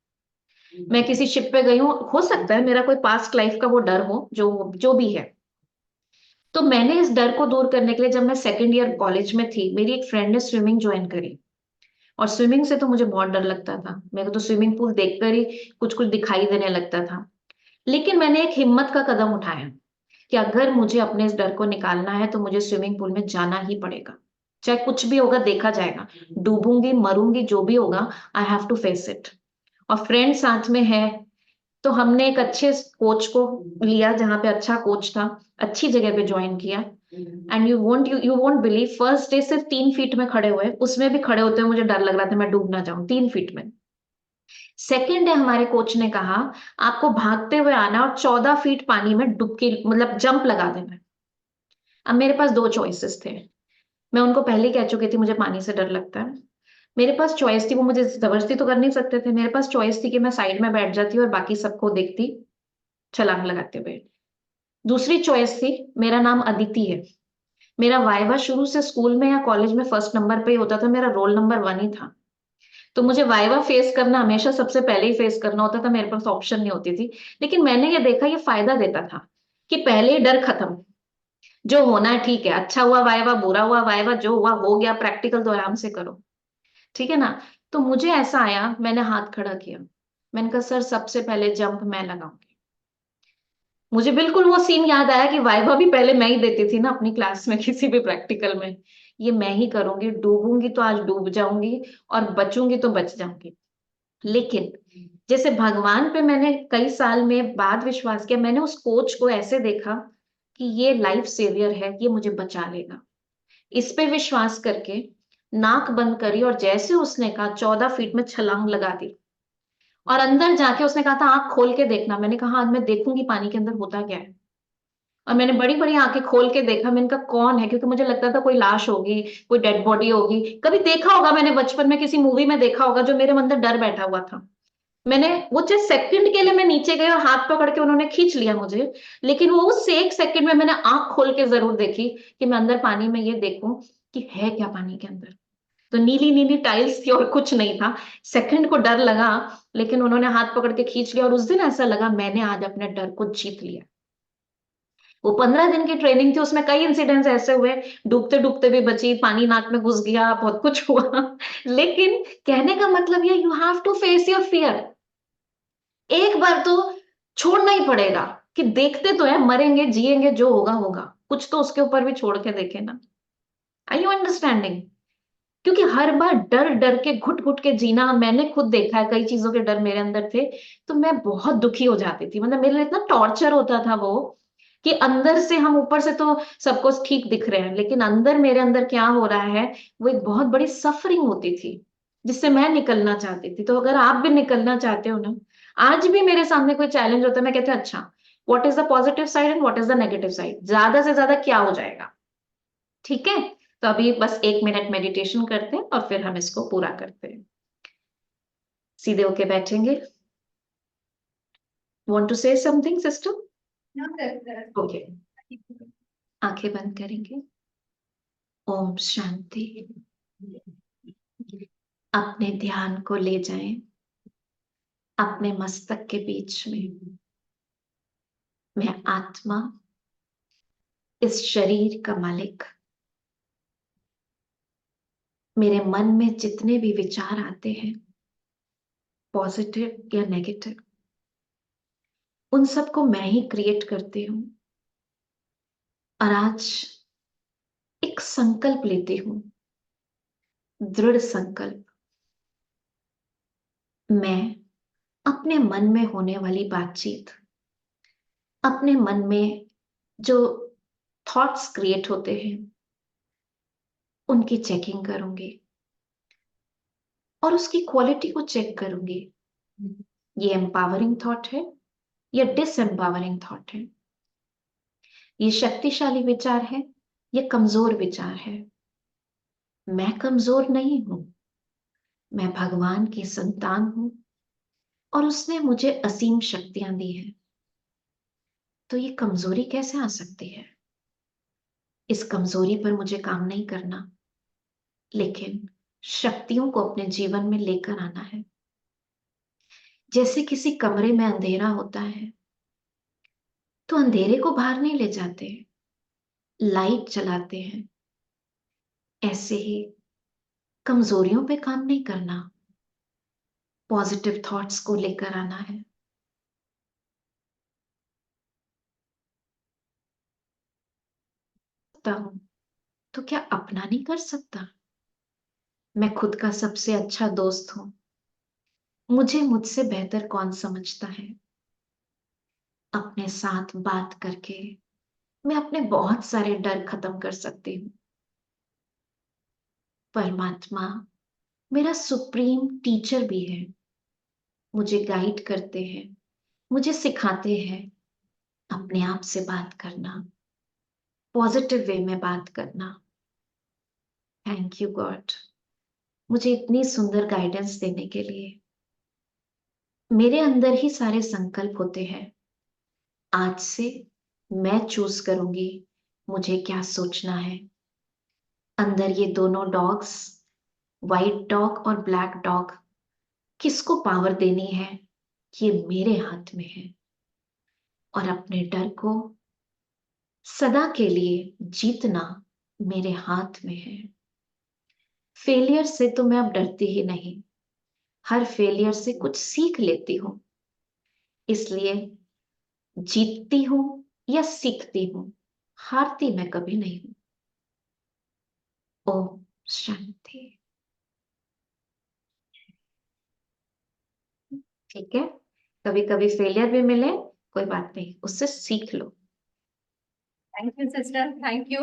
मैं किसी शिप पे गई हूँ, हो सकता है मेरा कोई पास्ट लाइफ का वो डर हो, जो जो भी है। तो मैंने इस डर को दूर करने के लिए, जब मैं सेकेंड ईयर कॉलेज में थी, मेरी एक फ्रेंड ने स्विमिंग ज्वाइन करी। और स्विमिंग से तो मुझे बहुत डर लगता था, मेरे को तो स्विमिंग पूल देखकर ही कुछ कुछ दिखाई देने लगता था। लेकिन मैंने एक हिम्मत का कदम उठाया कि अगर मुझे अपने इस डर को निकालना है तो मुझे स्विमिंग पूल में जाना ही पड़ेगा, चाहे कुछ भी होगा देखा जाएगा, डूबूंगी मरूंगी जो भी होगा, I have to face it. और फ्रेंड साथ में है, तो हमने एक अच्छे कोच को लिया, जहाँ पे अच्छा कोच था, अच्छी जगह पे ज्वाइन किया। And you won't believe, first day सिर्फ 3 फीट में खड़े हुए, उसमें भी खड़े होते हुए मुझे डर लग रहा था मैं डूब ना जाऊं 3 फीट में। सेकेंड डे हमारे कोच ने कहा आपको भागते हुए आना और 14 फीट पानी में डुबकी मतलब जंप लगा देना है। अब मेरे पास दो चॉइसेस थे, मैं उनको पहले ही कह चुकी थी मुझे पानी से डर लगता है। मेरे पास चॉइस थी, वो मुझे जबरदस्ती तो कर नहीं सकते थे, मेरे पास चॉइस थी कि मैं साइड में बैठ जाती और बाकी सबको देखती छलांग लगाते हुए। दूसरी चॉइस थी, मेरा नाम अदिति है, मेरा वाइवा शुरू से स्कूल में या कॉलेज में फर्स्ट नंबर पे ही होता था, मेरा रोल नंबर 1 ही था। तो मुझे वाइवा फेस करना हमेशा सबसे पहले ही फेस करना होता था, मेरे पास ऑप्शन नहीं होती थी। लेकिन मैंने ये देखा ये फायदा देता था कि पहले ही डर खत्म, जो होना है ठीक है, अच्छा हुआ वाइवा बुरा हुआ वाइवा, जो हुआ हो गया, प्रैक्टिकल तो आराम से करो, ठीक है ना। तो मुझे ऐसा आया, मैंने हाथ खड़ा किया, मैंने कहा सर सबसे पहले जंप मैं लगाऊंगी। मुझे बिल्कुल वो सीन याद आया कि वाइवा भी पहले मैं ही देती थी ना अपनी क्लास में किसी भी प्रैक्टिकल में। ये मैं ही करूंगी, डूबूंगी तो आज डूब जाऊंगी और बचूंगी तो बच जाऊंगी। लेकिन जैसे भगवान पे मैंने कई साल में बाद विश्वास किया, मैंने उस कोच को ऐसे देखा कि ये लाइफ सेवियर है, ये मुझे बचा लेगा। इस पे विश्वास करके नाक बंद करी और जैसे उसने कहा 14 फीट में छलांग लगा दी। और अंदर जाके उसने कहा था आंख खोल के देखना, मैंने कहा आज मैं देखूंगी पानी के अंदर होता क्या है। और मैंने बड़ी बड़ी आंखें खोल के देखा, मैंने कहा कौन है, क्योंकि मुझे लगता था कोई लाश होगी, कोई डेड बॉडी होगी, कभी देखा होगा मैंने बचपन में किसी मूवी में देखा होगा, जो मेरे अंदर डर बैठा हुआ था। मैंने वो चाहे सेकंड के लिए मैं नीचे गई और हाथ पकड़ के उन्होंने खींच लिया मुझे, लेकिन वो उस 1 सेकंड में मैंने आंख खोल के जरूर देखी कि मैं अंदर पानी में ये देखूं कि है क्या पानी के अंदर। तो नीली नीली टाइल्स थी और कुछ नहीं था। सेकंड को डर लगा, लेकिन उन्होंने हाथ पकड़ के खींच लिया और उस दिन ऐसा लगा मैंने आज अपने डर को जीत लिया। वो 15 दिन की ट्रेनिंग थी, उसमें कई इंसिडेंट्स ऐसे हुए, डूबते डूबते भी बची, पानी नाक में घुस गया, बहुत कुछ हुआ। लेकिन कहने का मतलब ये, you have to face your fear. एक बार तो छोड़ना ही पड़ेगा कि देखते तो है, मरेंगे जिएंगे जो होगा होगा, कुछ तो उसके ऊपर भी छोड़ के देखे ना। आई यू अंडरस्टैंडिंग? क्योंकि हर बार डर डर के घुट घुट के जीना, मैंने खुद देखा है, कई चीजों के डर मेरे अंदर थे, तो मैं बहुत दुखी हो जाती थी, मतलब मेरे लिए इतना टॉर्चर होता था वो, कि अंदर से हम ऊपर से तो सबको ठीक दिख रहे हैं, लेकिन अंदर मेरे अंदर क्या हो रहा है, वो एक बहुत बड़ी सफरिंग होती थी जिससे मैं निकलना चाहती थी। तो अगर आप भी निकलना चाहते हो ना, आज भी मेरे सामने कोई चैलेंज होता है, मैं कहती हूँ अच्छा what is the positive side and what is the negative side, ज्यादा से ज्यादा क्या हो जाएगा, ठीक है। तो अभी बस 1 मिनट मेडिटेशन करते हैं और फिर हम इसको पूरा करते हैं। सीधे होके बैठेंगे। Want to say something sister? Okay, आंखें बंद करेंगे। ओम शांति। अपने ध्यान को ले जाएं अपने मस्तक के बीच में। मैं आत्मा, इस शरीर का मालिक। मेरे मन में जितने भी विचार आते हैं, पॉजिटिव या नेगेटिव, उन सबको मैं ही क्रिएट करती हूँ। और आज एक संकल्प लेती हूँ, दृढ़ संकल्प। मैं अपने मन में होने वाली बातचीत, अपने मन में जो थॉट्स क्रिएट होते हैं, उनकी चेकिंग करूंगी और उसकी क्वालिटी को चेक करूंगी। ये एम्पावरिंग थॉट है या डिसएम्पावरिंग थॉट है, ये शक्तिशाली विचार है या कमजोर विचार है। मैं कमजोर नहीं हूं, मैं भगवान की संतान हूं और उसने मुझे असीम शक्तियां दी हैं। तो ये कमजोरी कैसे आ सकती है? इस कमजोरी पर मुझे काम नहीं करना, लेकिन शक्तियों को अपने जीवन में लेकर आना है। जैसे किसी कमरे में अंधेरा होता है, तो अंधेरे को बाहर नहीं ले जाते, लाइट जलाते हैं, ऐसे ही कमजोरियों पे काम नहीं करना, पॉजिटिव थॉट्स को लेकर आना है। सकता हूं तो क्या अपना नहीं कर सकता? मैं खुद का सबसे अच्छा दोस्त हूं, मुझे मुझसे बेहतर कौन समझता है? अपने साथ बात करके मैं अपने बहुत सारे डर खत्म कर सकती हूँ। परमात्मा मेरा सुप्रीम टीचर भी है, मुझे गाइड करते हैं, मुझे सिखाते हैं अपने आप से बात करना, पॉजिटिव वे में बात करना। थैंक यू गॉड, मुझे इतनी सुंदर गाइडेंस देने के लिए। मेरे अंदर ही सारे संकल्प होते हैं। आज से मैं चूज करूंगी मुझे क्या सोचना है। अंदर ये दोनों डॉग्स, व्हाइट डॉग और ब्लैक डॉग, किसको पावर देनी है ये मेरे हाथ में है। और अपने डर को सदा के लिए जीतना मेरे हाथ में है। फेलियर से तो मैं अब डरती ही नहीं, हर फेलियर से कुछ सीख लेती हूँ, इसलिए जीतती हूँ या सीखती हूँ, हारती मैं कभी नहीं हूँ। ओम शांति। ठीक है, कभी कभी फेलियर भी मिले, कोई बात नहीं, उससे सीख लो। Thank you sister, thank you.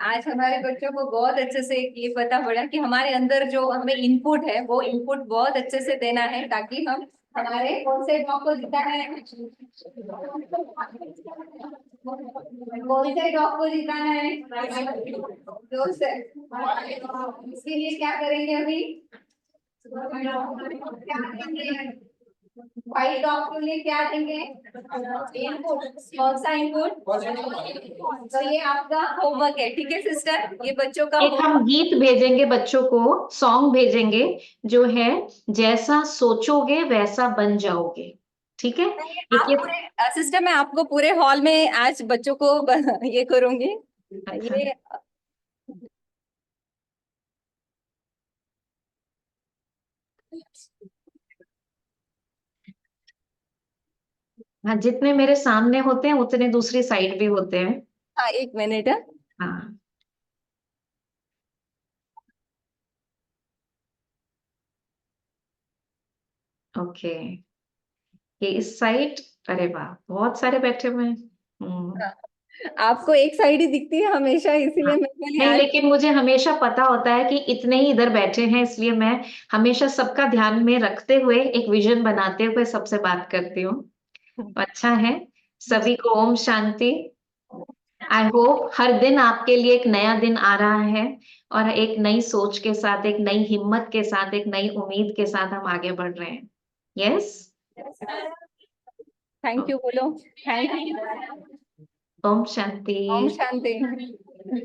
आज हमारे बच्चों को बहुत अच्छे से ये पता पड़ा कि हमारे अंदर जो हमें इनपुट है वो इनपुट बहुत अच्छे से देना है, ताकि हम हमारे कौन से डॉग को जिताना है, कौन से डॉग को जिताना है, जो से इसके लिए क्या करेंगे अभी, व्हाइट डॉग के लिए क्या देंगे, इनपुट। कौन सा इनपुट? तो ये आपका होमवर्क है, ठीक है सिस्टर, ये बच्चों का एक हम गीत भेजेंगे बच्चों को, सॉन्ग भेजेंगे जो है जैसा सोचोगे वैसा बन जाओगे। ठीक है, आप ये पूरे सिस्टर, मैं आपको पूरे हॉल में आज बच्चों को ये करूंगी। अच्छा, ये हाँ, जितने मेरे सामने होते हैं उतने दूसरी साइड भी होते हैं। हाँ, एक मिनट। हाँ, ओके, ये इस साइड। अरे वाह, बहुत सारे बैठे हुए हैं। आपको एक साइड ही दिखती है हमेशा, इसीलिए हाँ। मैं बोली नहीं, आज। लेकिन मुझे हमेशा पता होता है कि इतने ही इधर बैठे हैं, इसलिए मैं हमेशा सबका ध्यान में रखते हुए एक विजन बनाते हुए सबसे बात करती हूँ। अच्छा है, सभी को ओम शांति। आई होप हर दिन आपके लिए एक नया दिन आ रहा है, और एक नई सोच के साथ, एक नई हिम्मत के साथ, एक नई उम्मीद के साथ हम आगे बढ़ रहे हैं। यस, थैंक यू बोलो। Thank you. ओम शांति। ओम शांति।